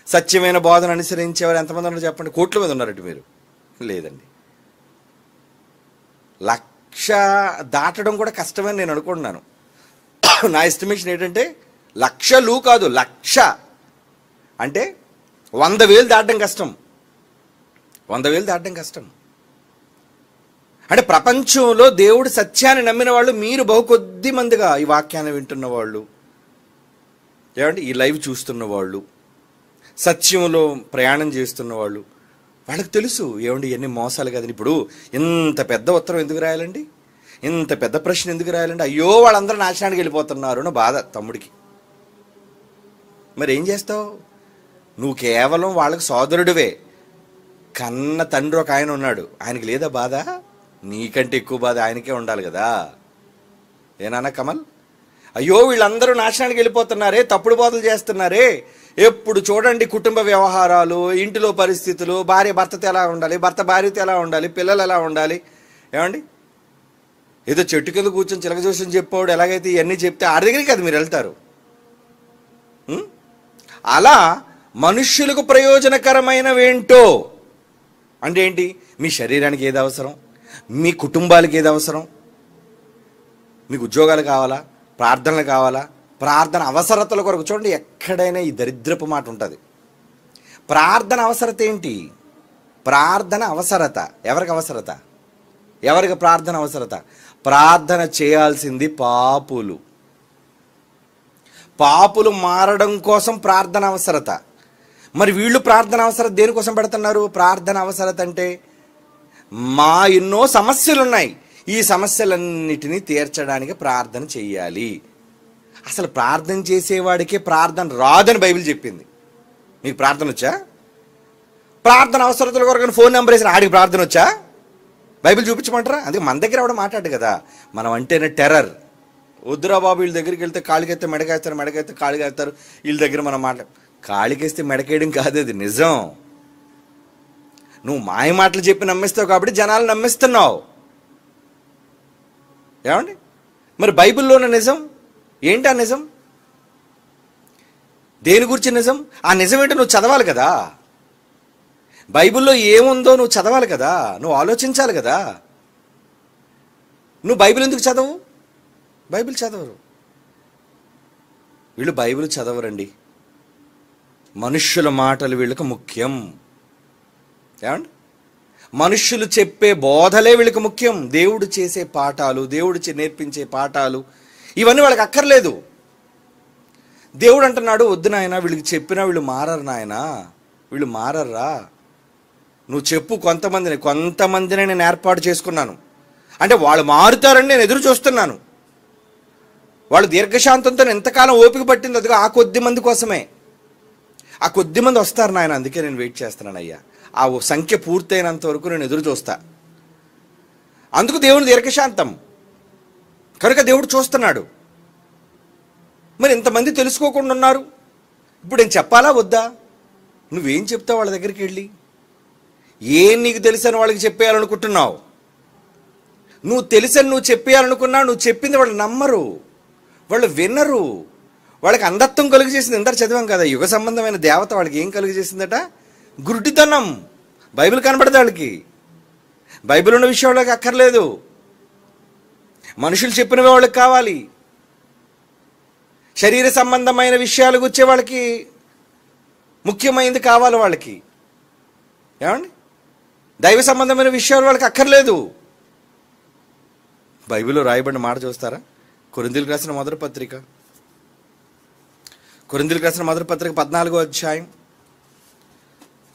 సత్యమైన బోధన అనుసరించేవారు ఎంతమంది ఉన్నారు చెప్పండి? కోట్ల మంది ఉన్నారట మీరు. లేదండి, 1,00,000 దాటడం కూడా కష్టమని నేను అనుకుంటున్నాను. నా ఎస్టిమేషన్ ఏంటంటే 1,00,000 కాదు, 1,00,000 అంటే 100,000 దాటడం కష్టం. 100,000 దాటడం కష్టం. అంటే ప్రపంచంలో దేవుడు సత్యాన్ని నమ్మిన వాళ్ళు మీరు బహు కొద్ది మందిగా, ఈ వాక్యాన్ని వింటున్న వాళ్ళు, ఏమంటే ఈ లైవ్ చూస్తున్న వాళ్ళు, సత్యంలో ప్రయాణం చేస్తున్న వాళ్ళు, వాళ్ళకి తెలుసు ఏమండి ఎన్ని మోసాలు కదండి. ఇప్పుడు ఇంత పెద్ద ఉత్తరం ఎందుకు రాయాలండి? ఇంత పెద్ద ప్రశ్న ఎందుకు రాయాలంటే అయ్యో వాళ్ళందరూ నాశనానికి వెళ్ళిపోతున్నారు అని బాధ తమ్ముడికి. మరి ఏం చేస్తావు? నువ్వు కేవలం వాళ్ళకి సోదరుడివే. కన్న తండ్రి ఒక ఆయన ఉన్నాడు, ఆయనకి లేదా బాధ? నీకంటే ఎక్కువ బాధ ఆయనకే ఉండాలి కదా. ఏనానా కమల్? అయ్యో వీళ్ళందరూ నాశనానికి వెళ్ళిపోతున్నారే, తప్పుడు బోధలు చేస్తున్నారే, ఎప్పుడు చూడండి కుటుంబ వ్యవహారాలు, ఇంటిలో పరిస్థితులు, భార్య భర్తతో ఎలా ఉండాలి, భర్త భార్యతో ఎలా ఉండాలి, పిల్లలు ఎలా ఉండాలి, ఏమండి ఏదో చెట్టు కింద కూర్చొని చిలక జోషం చెప్పాడు ఎలాగైతే ఇవన్నీ చెప్తే ఆడి దగ్గరికి అది మీరు వెళ్తారు. అలా మనుష్యులకు ప్రయోజనకరమైనవేంటో అంటే ఏంటి? మీ శరీరానికి ఏది అవసరం, మీ కుటుంబాలకు ఏది అవసరం, మీకు ఉద్యోగాలు కావాలా, ప్రార్థనలు కావాలా, ప్రార్థన అవసరతల కొరకు. చూడండి ఎక్కడైనా ఈ దరిద్రపు మాట ఉంటుంది. ప్రార్థన అవసరత ఏంటి? ప్రార్థన అవసరత ఎవరికి అవసరత? ఎవరికి ప్రార్థన అవసరత? ప్రార్థన చేయాల్సింది పాపులు. పాపులు మారడం కోసం ప్రార్థన అవసరత. మరి వీళ్ళు ప్రార్థన అవసరత దేనికోసం పెడుతున్నారు? ప్రార్థన అవసరత అంటే మా ఎన్నో సమస్యలు ఉన్నాయి, ఈ సమస్యలన్నిటినీ తీర్చడానికి ప్రార్థన చెయ్యాలి. అసలు ప్రార్థన చేసేవాడికే ప్రార్థన రాదని బైబిల్ చెప్పింది. మీకు ప్రార్థన వచ్చా? ప్రార్థన అవసరతల కొరకు ఫోన్ నెంబర్ వేసిన ఆడికి ప్రార్థన వచ్చా? బైబిల్ చూపించమంటారా? అందుకే మన దగ్గర ఎవడ మాట్లాడు కదా, మనం అంటేనే టెర్రర్. వద్దురా బాబు, వీళ్ళ దగ్గరికి వెళ్తే కాళికేస్తే మెడకేస్తారు, మెడకేస్తే కాళికేస్తారు, వీళ్ళ దగ్గర మనం కాళికేస్తే మెడకేయడం కాదు, అది నిజం. నువ్వు మాయ మాటలు చెప్పి నమ్మిస్తావు కాబట్టి జనాలు నమ్మిస్తున్నావు. ఏమండి? మరి బైబిల్లోనే నిజం ఏంటి? ఆ నిజం దేని గురించి నిజం? ఆ నిజం ఏంటో నువ్వు చదవాలి కదా. బైబిల్లో ఏముందో నువ్వు చదవాలి కదా, నువ్వు ఆలోచించాలి కదా. నువ్వు బైబిల్ ఎందుకు చదవు? బైబిల్ చదవరు వీళ్ళు, బైబిల్ చదవరండి. మనుష్యుల మాటలు వీళ్ళకి ముఖ్యం. ఏమండి? మనుష్యులు చెప్పే బోధలే వీళ్ళకి ముఖ్యం. దేవుడు చేసే పాఠాలు, దేవుడు నేర్పించే పాఠాలు ఇవన్నీ వాళ్ళకి అక్కర్లేదు. దేవుడు అంటున్నాడు, వద్దు నాయన, వీళ్ళకి చెప్పినా వీళ్ళు మారరు నాయన, వీళ్ళు మారర్రా. నువ్వు చెప్పు కొంతమందిని నేను ఏర్పాటు చేసుకున్నాను, అంటే వాళ్ళు మారుతారని నేను ఎదురు చూస్తున్నాను. వాళ్ళు దీర్ఘశాంతంతో ఎంతకాలం ఓపిక పట్టింది అదిగో ఆ కొద్ది మంది కోసమే. ఆ కొద్ది మంది వస్తారు నాయన, అందుకే నేను వెయిట్ చేస్తున్నాను అయ్యా. ఆ సంఖ్య పూర్తయినంత వరకు నేను ఎదురు చూస్తా. అందుకు దేవుని దీర్ఘశాంతం కనుక దేవుడు చూస్తున్నాడు. మరి ఇంతమంది తెలుసుకోకుండా ఉన్నారు, ఇప్పుడు నేను చెప్పాలా వద్దా? నువ్వేం చెప్తావు వాళ్ళ దగ్గరికి వెళ్ళి? ఏం నీకు తెలుసని వాళ్ళకి చెప్పేయాలనుకుంటున్నావు? నువ్వు తెలుసని నువ్వు చెప్పేయాలనుకున్నా, నువ్వు చెప్పింది వాళ్ళు నమ్మరు, వాళ్ళు వినరు. వాళ్ళకి అంధత్వం కలుగు చేసింది. ఎంత చదివాం కదా, యుగ సంబంధమైన దేవత వాళ్ళకి ఏం కలుగు చేసిందట? గురుడితనం. బైబిల్ కనబడదు వాళ్ళకి, బైబిల్ ఉన్న విషయం వాళ్ళకి అక్కర్లేదు, మనుషులు చెప్పినవి వాళ్ళకి కావాలి. శరీర సంబంధమైన విషయాలు గుచ్చే వాళ్ళకి ముఖ్యమైనది కావాలి వాళ్ళకి. ఏమండి? దైవ సంబంధమైన విషయాలు వాళ్ళకి అక్కర్లేదు. బైబిల్లో రాయబడిన మాట చూస్తారా? కొరింథీయులకు రాసిన మొదటి పత్రిక 14వ అధ్యాయం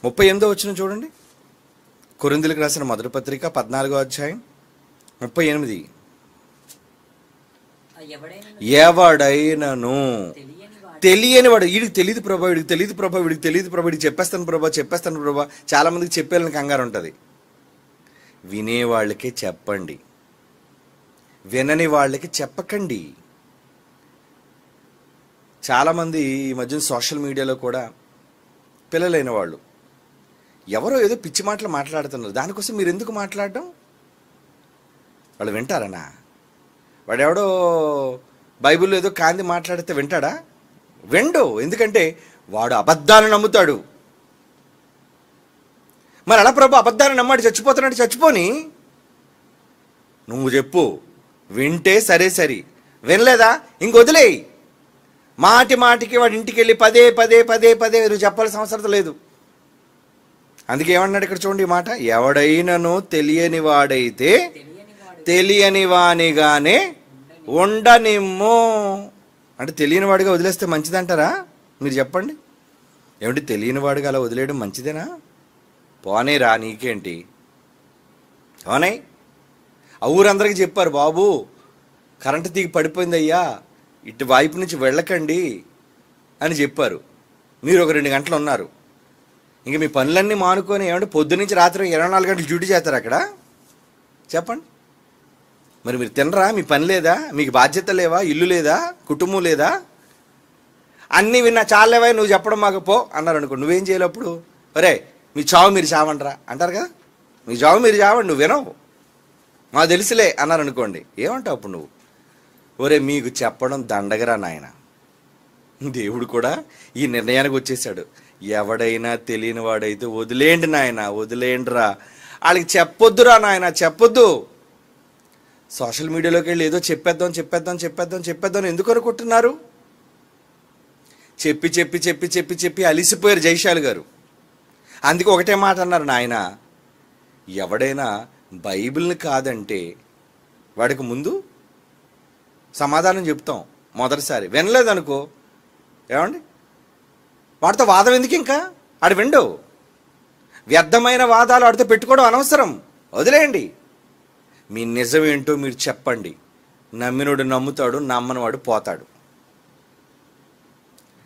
38వ వచనం చూడండి. కొరింథీయులకు రాసిన మొదటి పత్రిక 14వ అధ్యాయం 38. ఎవడైనను తెలియనివాడు, వీడికి తెలియదు ప్రభా, వీడికి తెలియదు ప్రభా, వీడికి తెలియదు ప్రభా, వీడికి చెప్పేస్తాను ప్రభా. చాలా మందికి చెప్పేయాలని కంగారు ఉంటుంది. వినేవాళ్ళకి చెప్పండి, వినని వాళ్ళకి చెప్పకండి. చాలామంది ఈ మధ్యన సోషల్ మీడియాలో కూడా పిల్లలైన వాళ్ళు ఎవరో ఏదో పిచ్చి మాటలు మాట్లాడుతున్నారు, దానికోసం మీరు ఎందుకు మాట్లాడడం? వాళ్ళు వింటారనా? వాడెవడో బైబిల్లో ఏదో కాంతి మాట్లాడితే వింటాడా? విండు. ఎందుకంటే వాడు అబద్ధాన్ని నమ్ముతాడు. మరి అలా ప్రభు అబద్ధాన్ని నమ్మాడు చచ్చిపోతానంటే చచ్చిపోని, నువ్వు చెప్పు. వింటే సరే, వినలేదా ఇంకొదిలేయి. మాటికి వాడి ఇంటికి వెళ్ళి పదే నువ్వు చెప్పాల్సిన అవసరం లేదు. అందుకే ఏమన్నాడు ఇక్కడ చూడండి ఈ మాట, ఎవడైనను తెలియని వాడైతే తెలియని వానిగానే ఉండనిమ్ము. అంటే తెలియని వాడిగా వదిలేస్తే మంచిదంటారా? మీరు చెప్పండి. ఏమిటి తెలియని వాడిగా అలా వదిలేయడం మంచిదేనా? పోనేరా, నీకేంటి పోనే. ఆ ఊరందరికీ చెప్పారు, బాబు కరెంటు తీగి పడిపోయిందయ్యా, ఇటు వైపు నుంచి వెళ్ళకండి అని చెప్పారు. మీరు ఒక 2 గంటలు ఉన్నారు. ఇంక మీ పనులన్నీ మానుకొని ఏమంటే పొద్దు నుంచి రాత్రి 24 గంటలు డ్యూటీ చేస్తారు అక్కడ? చెప్పండి. మరి మీరు తినరా? మీ పని లేదా? మీకు బాధ్యత లేవా? ఇల్లు లేదా? కుటుంబం లేదా? అన్నీ విన్నా చాలేవా నువ్వు చెప్పడం మాకు పో అన్నారు అనుకో, నువ్వేం చేయాలి అప్పుడు? ఒరే మీ చావు మీరు చావండిరా అంటారు కదా. మీ చావు మీరు చావండి, నువ్వు వినవు, మాకు తెలుసులే అన్నారు అనుకోండి, ఏమంటావు అప్పుడు నువ్వు? ఒరే మీకు చెప్పడం దండగరా నాయన. దేవుడు కూడా ఈ నిర్ణయానికి వచ్చేసాడు. ఎవడైనా తెలియని వాడైతే వదిలేండి నాయన, వదిలేండిరా, వాళ్ళకి చెప్పొద్దురా నాయన, చెప్పొద్దు. సోషల్ మీడియాలోకి వెళ్ళి ఏదో చెప్పేద్దాం ఎందుకు అనుకుంటున్నారు? చెప్పి చెప్పి చెప్పి చెప్పి చెప్పి అలిసిపోయారు జైశాల్ గారు. అందుకే ఒకటే మాట అన్నారు, నాయన ఎవడైనా బైబిల్ని కాదంటే వాడికి ముందు సమాధానం చెప్తాం. మొదటిసారి వినలేదనుకో, ఏమండి వాడితో వాదం ఎందుకు, ఇంకా ఆడు విండు. వ్యర్థమైన వాదాలు ఆడితో పెట్టుకోవడం అనవసరం, వదిలేయండి. మీ నిజం ఏంటో మీరు చెప్పండి. నమ్మినోడు నమ్ముతాడు, నమ్మనివాడు పోతాడు.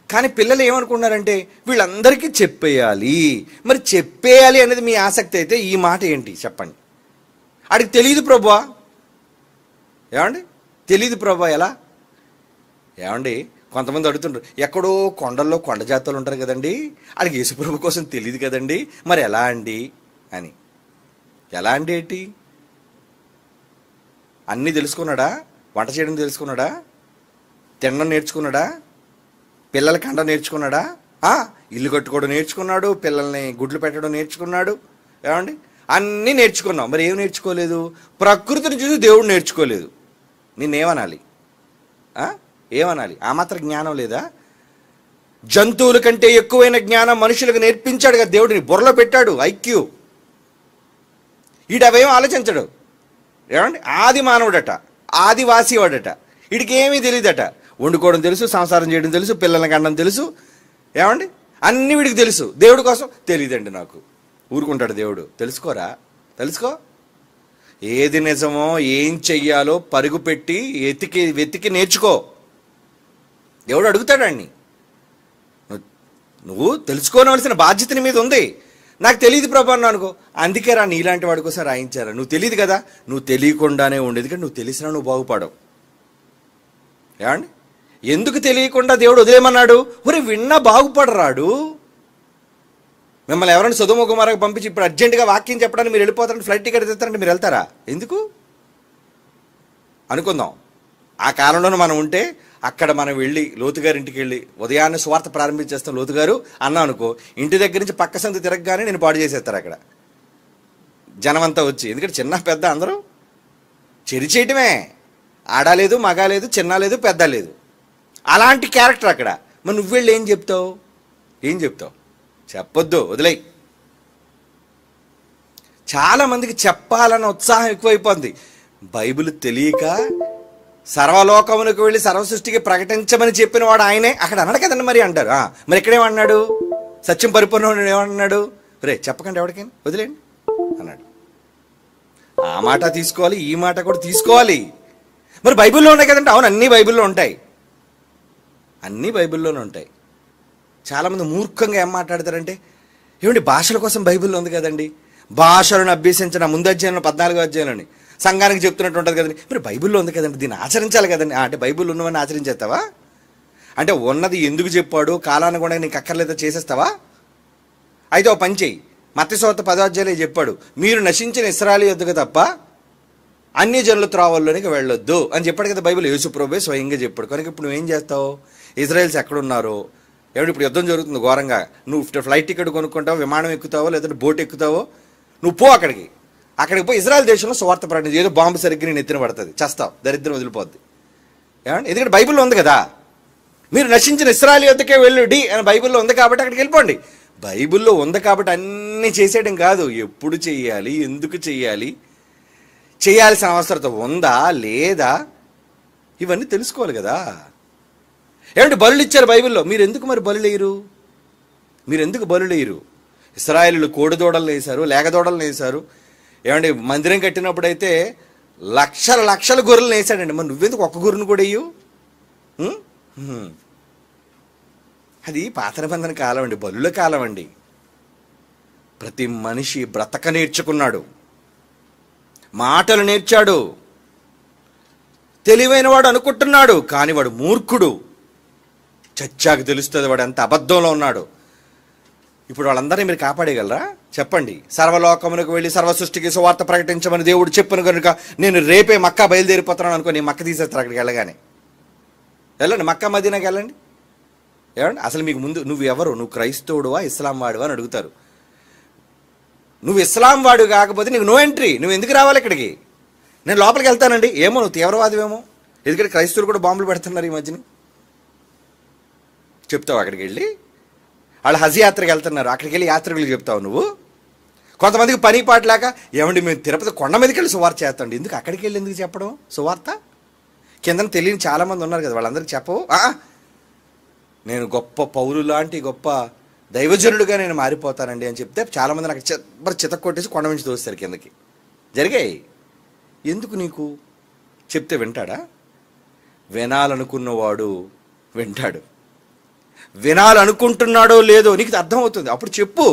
కానీ పిల్లలు ఏమనుకున్నారంటే వీళ్ళందరికీ చెప్పేయాలి. మరి చెప్పేయాలి అనేది మీ ఆసక్తి అయితే ఈ మాట ఏంటి చెప్పండి? ఆడికి తెలియదు ప్రభువా, ఏమండి తెలియదు ప్రభువా ఎలా? ఏమండి కొంతమంది అడుగుతుంటారు, ఎక్కడో కొండల్లో కొండ జాతలు ఉంటారు కదండి, ఆడికి యేసుప్రభు కోసం తెలియదు కదండి, మరి ఎలా అండి అని. ఎలా అండి ఏంటి? అన్నీ తెలుసుకున్నాడా? వంట చేయడం తెలుసుకున్నాడా? తినడం నేర్చుకున్నాడా? పిల్లల కండ నేర్చుకున్నాడా? ఇల్లు కట్టుకోవడం నేర్చుకున్నాడు, పిల్లల్ని గుడ్లు పెట్టడం నేర్చుకున్నాడు, ఏమండి అన్నీ నేర్చుకున్నాం. మరి ఏం నేర్చుకోలేదు? ప్రకృతిని చూసి దేవుడు నేర్చుకోలేదు. నిన్నేమనాలి? ఏమనాలి? ఆ మాత్రం జ్ఞానం లేదా? జంతువుల కంటే ఎక్కువైన జ్ఞానం మనుషులకు నేర్పించాడు కదా దేవుడిని, బుర్రలో పెట్టాడు ఐక్యూ. ఈడవేం ఆలోచించడు, ఏమండి ఆది మానవుడట, ఆదివాసి వాడట, వీడికి ఏమీ తెలియదట. వండుకోవడం తెలుసు, సంసారం చేయడం తెలుసు, పిల్లల్ని కనడం తెలుసు, ఏమండి అన్నీ వీడికి తెలుసు. దేవుడి కోసం తెలియదండి నాకు. ఊరుకుంటాడు దేవుడు? తెలుసుకోరా? తెలుసుకో. ఏది నిజమో ఏం చెయ్యాలో పరుగు పెట్టి వెతికి నేర్చుకో. దేవుడు అడుగుతాడండి. నువ్వు తెలుసుకోవలసిన బాధ్యత నీ మీద ఉంది. నాకు తెలియదు ప్రభు అన్నా అనుకో, అందుకే రా నీలాంటి వాడి కోసం రాయించారా. నువ్వు తెలియదు కదా, నువ్వు తెలియకుండానే ఉండేది కానీ నువ్వు తెలిసినా నువ్వు బాగుపడవు. ఏమండి ఎందుకు తెలియకుండా దేవుడు వదిలేమన్నాడు? ఒరే విన్నా బాగుపడరాడు. మిమ్మల్ని ఎవరైనా సొదొమ గుమొర్రాకు పంపించి ఇప్పుడు అర్జెంటుగా వాక్యం చెప్పడానికి మీరు వెళ్ళిపోతారంటే, ఫ్లైట్ టికెట్ తెస్తారంటే మీరు వెళ్తారా? ఎందుకు అనుకుందాం. ఆ కాలంలోనే మనం ఉంటే అక్కడ మనం వెళ్ళి లోతుగారింటికి వెళ్ళి ఉదయాన్నే సువార్త ప్రారంభించేస్తాం. లోతుగారు అన్నా అనుకో, ఇంటి దగ్గర నుంచి పక్క సందు తిరగగానే నేను పాడు చేసేస్తారు అక్కడ జనమంతా వచ్చి. ఎందుకంటే చిన్న పెద్ద అందరూ చెరి చేయటమే, ఆడలేదు మగ లేదు, చిన్న లేదు పెద్ద లేదు, అలాంటి క్యారెక్టర్ అక్కడ. మరి నువ్వు వెళ్ళి ఏం చెప్తావు? చెప్పొద్దు, వదిలేయి. చాలామందికి చెప్పాలన్న ఉత్సాహం ఎక్కువైపోద్ది. బైబిల్ తెలియక సర్వలోకమునకు వెళ్ళి సర్వసృష్టికి ప్రకటించమని చెప్పిన వాడు ఆయనే. అక్కడ అన్నాడు కదండి మరి అంటారు. మరి ఇక్కడేమన్నాడు? సత్యం పరిపూర్ణ ఏమన్నాడు? రే చెప్పకండి ఎవరికైనా, వదిలేండి అన్నాడు. ఆ మాట తీసుకోవాలి, ఈ మాట కూడా తీసుకోవాలి. మరి బైబిల్లో ఉన్నాయి కదండి. అవును, అన్నీ బైబిల్లో ఉంటాయి, అన్నీ బైబిల్లోనే ఉంటాయి. చాలామంది మూర్ఖంగా ఏం మాట్లాడతారంటే, ఏమండి భాషల కోసం బైబిల్లో ఉంది కదండి, భాషలను అభ్యసించిన ముందు అధ్యాయంలో 14వ అధ్యాయంలోని సంఘానికి చెప్తున్నట్టు ఉంటుంది కదండి. మరి బైబిల్లో ఉంది కదండి, దీన్ని ఆచరించాలి కదండి. అంటే బైబిల్ ఉన్నవన్నీ ఆచరించేస్తావా? అంటే ఉన్నది ఎందుకు చెప్పాడు, కాలాన్ని కూడా నీకు అక్కర్లేదో చేసేస్తావా? అయితే ఓ పని చెయ్యి, మత్తయి సువార్త 10వ అధ్యాయంలో చెప్పాడు, మీరు నశించిన ఇశ్రాయేలు యొద్దకు తప్ప అన్య జనుల త్రోవల్లోనికి వెళ్ళొద్దు అని చెప్పాడు కదా బైబిల్. యేసు ప్రభువే స్వయంగా చెప్పాడు. కనుక ఇప్పుడు నువ్వేం చేస్తావు? ఇజ్రాయెల్స్ ఎక్కడున్నారో, ఏమిటి ఇప్పుడు యుద్ధం జరుగుతుంది ఘోరంగా, నువ్వు ఫ్లైట్ టికెట్ కొనుక్కుంటావో, విమానం ఎక్కుతావో, లేదంటే బోట్ ఎక్కుతావో, నువ్వు పో అక్కడికి పోయి ఇజ్రాయెల్ దేశంలో సువార్త ప్రకటించు. ఏదో బాంబు సరిగ్గా నేను ఎత్తిన పడుతుంది, చస్తావు, దరిద్రం వదిలిపోద్ది. ఏమండి ఎందుకంటే బైబిల్లో ఉంది కదా, మీరు నశించిన ఇశ్రాయేలు యొద్దకే వెళ్ళుడి అని బైబిల్లో ఉంది కాబట్టి అక్కడికి వెళ్ళిపోండి. బైబిల్లో ఉంది కాబట్టి అన్నీ చేసేయడం కాదు, ఎప్పుడు చెయ్యాలి, ఎందుకు చెయ్యాలి, చేయాల్సిన అవసరం ఉందా లేదా, ఇవన్నీ తెలుసుకోవాలి కదా. ఏమంటే బలులు ఇచ్చారు బైబిల్లో, మీరు ఎందుకు మరి బలులు వేయరు? ఇశ్రాయేలీయులు కోడిదూడలను వేశారు, లేగదూడలను వేశారు. ఏమంటే మందిరం కట్టినప్పుడు అయితే లక్షల లక్షల గొర్రెలు వేసాడండి. మరి నువ్వెందుకు ఒక్క గొర్రెను కూడా వేయు? అది పాత నిబంధన కాలం అండి, బలుల కాలం అండి. ప్రతి మనిషి బ్రతక నేర్చుకున్నాడు, మాటలు నేర్చాడు. తెలివైన వాడు అనుకుంటున్నాడు, కానీ వాడు మూర్ఖుడు. చచ్చాకు తెలుస్తుంది వాడు ఎంత అబద్ధంలో ఉన్నాడు. ఇప్పుడు వాళ్ళందరినీ మీరు కాపాడేయగలరా చెప్పండి? సర్వలోకమునకు వెళ్ళి సర్వ సృష్టికి సువార్త ప్రకటించమని దేవుడు చెప్పను కనుక నేను రేపే మక్కా బయలుదేరిపోతున్నాను అనుకో, మక్క తీసేస్తారు అక్కడికి వెళ్ళగానే. వెళ్ళండి, మక్కా మదీనాకి వెళ్ళండి. ఏమండి అసలు మీకు ముందు నువ్వు ఎవరు? నువ్వు క్రైస్తవుడువా ఇస్లాం వాడువా అని అడుగుతారు. నువ్వు ఇస్లాం వాడు కాకపోతే నీకు నో ఎంట్రీ. నువ్వు ఎందుకు రావాలి ఇక్కడికి? నేను లోపలికి వెళ్తానండి. ఏమో నువ్వు తీవ్రవాదివేమో, ఎందుకంటే క్రైస్తవులు కూడా బాంబులు పెడుతున్నారు ఈ మధ్యన. చెప్తావు అక్కడికి వెళ్ళి? వాళ్ళు హజ్ యాత్రకి వెళ్తున్నారు, అక్కడికి వెళ్ళి యాత్రికులు చెప్తావు నువ్వు? కొంతమందికి పని పాటలాక ఏమండి మేము తిరుపతి కొండ మీదకి వెళ్ళి సువార్త చేస్తాండి. ఎందుకు అక్కడికి వెళ్ళి ఎందుకు చెప్పడం సువార్త? కింద తెలియని చాలామంది ఉన్నారు కదా, వాళ్ళందరికీ చెప్పవు. నేను గొప్ప పౌరు లాంటి గొప్ప దైవజనుడిగా నేను మారిపోతానండి అని చెప్తే చాలామంది నాకు చితక్ కొట్టేసి కొండ నుంచి తోస్తారు కిందకి. జరిగాయి. ఎందుకు నీకు చెప్తే వింటాడా? వినాలనుకున్నవాడు వింటాడు. వినాలనుకుంటున్నాడో లేదో నీకు అర్థమవుతుంది, అప్పుడు చెప్పు.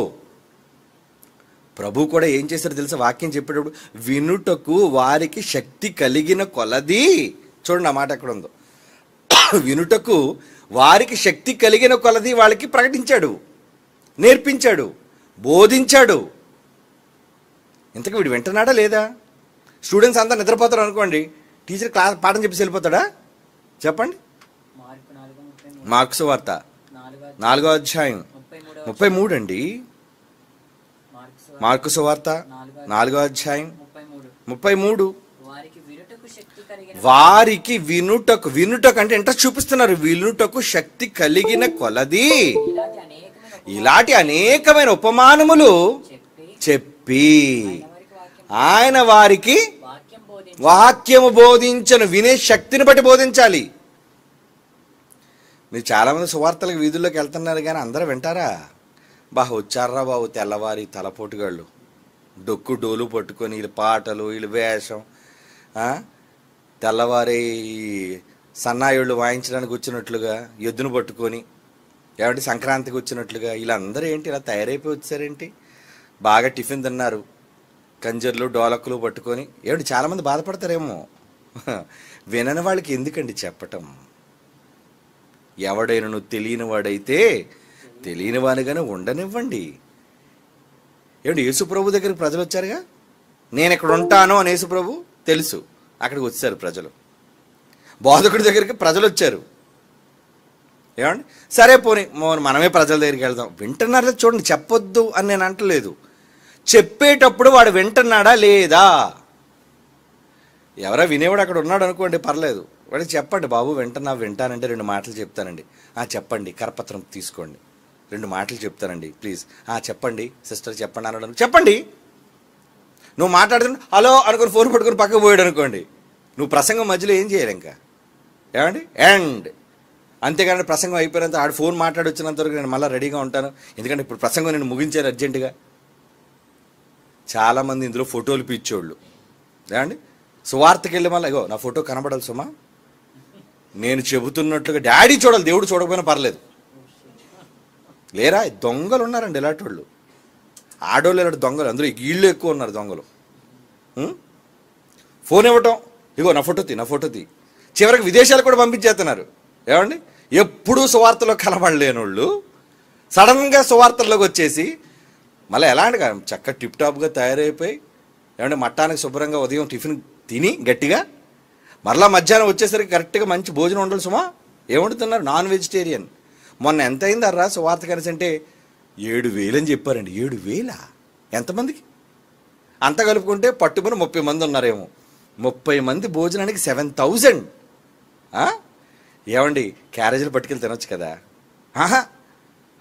ప్రభు కూడా ఏం చేశారో తెలుసా? వాక్యం చెప్పేటప్పుడు వినుటకు వారికి శక్తి కలిగిన కొలది. చూడండి ఆ మాట ఎక్కడ ఉందో. వినుటకు వారికి శక్తి కలిగిన కొలది వాళ్ళకి ప్రకటించాడు, నేర్పించాడు, బోధించాడు. ఇంతకు వీడు వింటున్నాడా లేదా? స్టూడెంట్స్ అంతా నిద్రపోతారు అనుకోండి, టీచర్ క్లాస్ పాఠం చెప్పేసి వెళ్ళిపోతాడా? చెప్పండి. మార్కు సువార్త 4వ అధ్యాయం 33 అండి. మార్కు సువార్త 4వ అధ్యాయం 33. వారికి వినుటకు, వినుటకు అంటే ఇంట్రెస్ట్ చూపిస్తున్నారు. వినుటకు శక్తి కలిగిన కొలది ఇలాంటి అనేకమైన ఉపమానములు చెప్పి ఆయన వారికి వాక్యము బోధించను. వినే శక్తిని బట్టి బోధించాలి. మీరు చాలామంది సువార్తలకు వీధుల్లోకి వెళ్తున్నారు కానీ అందరూ వింటారా? వచ్చారా బాబు తెల్లవారి తలపోటుగాళ్ళు, డొక్కు డోలు పట్టుకొని వీళ్ళు పాటలు, వీళ్ళు వేషం, తెల్లవారి సన్నాయుళ్ళు వాయించడానికి వచ్చినట్లుగా ఎద్దును పట్టుకొని, ఏమంటే సంక్రాంతికి వచ్చినట్లుగా వీళ్ళందరూ ఏంటి ఇలా తయారైపోయి వచ్చారేంటి? బాగా టిఫిన్ తిన్నారు, కంజర్లు డోలక్కులు పట్టుకొని. ఏమిటి చాలామంది బాధపడతారేమో. వినని వాళ్ళకి ఎందుకండి చెప్పటం? ఎవడైనా నువ్వు తెలియని వాడైతే తెలియని వాడిగానే ఉండనివ్వండి. ఏమిటి యేసుప్రభు దగ్గరికి ప్రజలు వచ్చారుగా, నేను ఇక్కడ ఉంటాను అని యేసుప్రభు తెలుసు, అక్కడికి వచ్చారు ప్రజలు. బోధకుడి దగ్గరికి ప్రజలు వచ్చారు. ఏమండి సరే పోనీ మనమే ప్రజల దగ్గరికి వెళ్దాం. వింటున్నారా చూడండి, చెప్పొద్దు అని నేను అంటలేదు. చెప్పేటప్పుడు వాడు వింటున్నాడా లేదా? ఎవరో వినేవాడు అక్కడ ఉన్నాడు అనుకోండి, పర్లేదు, వాడికి చెప్పండి, బాబు వింటానంటే 2 మాటలు చెప్తానండి. చెప్పండి, కరపత్రం తీసుకోండి, 2 మాటలు చెప్తానండి ప్లీజ్. చెప్పండి సిస్టర్ చెప్పండి అన్నాడు, చెప్పండి. నువ్వు మాట్లాడుతున్నా హలో అనుకుని ఫోన్ పట్టుకుని పక్కకు పోయాడు అనుకోండి, నువ్వు ప్రసంగం మధ్యలో ఏం చేయాలి ఇంకా? ఏమండి ఎండ్. అంతేగాని ప్రసంగం అయిపోయినంత ఆడు ఫోన్ మాట్లాడి వచ్చినంత వరకు నేను మళ్ళీ రెడీగా ఉంటాను, ఎందుకంటే ఇప్పుడు ప్రసంగం నేను ముగించాను అర్జెంటుగా. చాలామంది ఇందులో ఫోటోలు పిచ్చోళ్ళు. ఏమండి సువార్తకి వెళ్ళి మళ్ళీ నా ఫోటో కనబడాలి సుమా, నేను చెబుతున్నట్లుగా డాడీ చూడాలి, దేవుడు చూడకపోయినా పర్లేదు. లేరా దొంగలు ఉన్నారండి ఇలాంటి వాళ్ళు. ఆడోళ్ళు ఇలాంటి దొంగలు, అందులో వీళ్ళు ఎక్కువ ఉన్నారు దొంగలు. ఫోన్ ఇవ్వటం, నా ఫోటో తీ. చివరికి విదేశాలు కూడా పంపించేస్తున్నారు. ఏమండి ఎప్పుడూ సువార్తలో కనబడలేని వాళ్ళు సడన్గా సువార్తల్లోకి వచ్చేసి మళ్ళీ ఎలాంటి చక్క టిప్ టాప్గా తయారైపోయి, ఏమంటే మట్టానికి శుభ్రంగా ఉదయం టిఫిన్ తిని గట్టిగా మరలా మధ్యాహ్నం వచ్చేసరికి కరెక్ట్గా మంచి భోజనం ఉండాలి సుమా. ఏమంటున్నారు? Non vegetarian. మొన్న ఎంత అయింది అర్రా సువార్త కలిసి అంటే 7,000 అని చెప్పారండి. 7,000 ఎంతమందికి? అంత కలుపుకుంటే పట్టుకుని 30 మంది ఉన్నారేమో. 30 మంది భోజనానికి 7,000. ఏమండి క్యారేజీలు పట్టుకెళ్ళి తినొచ్చు కదా.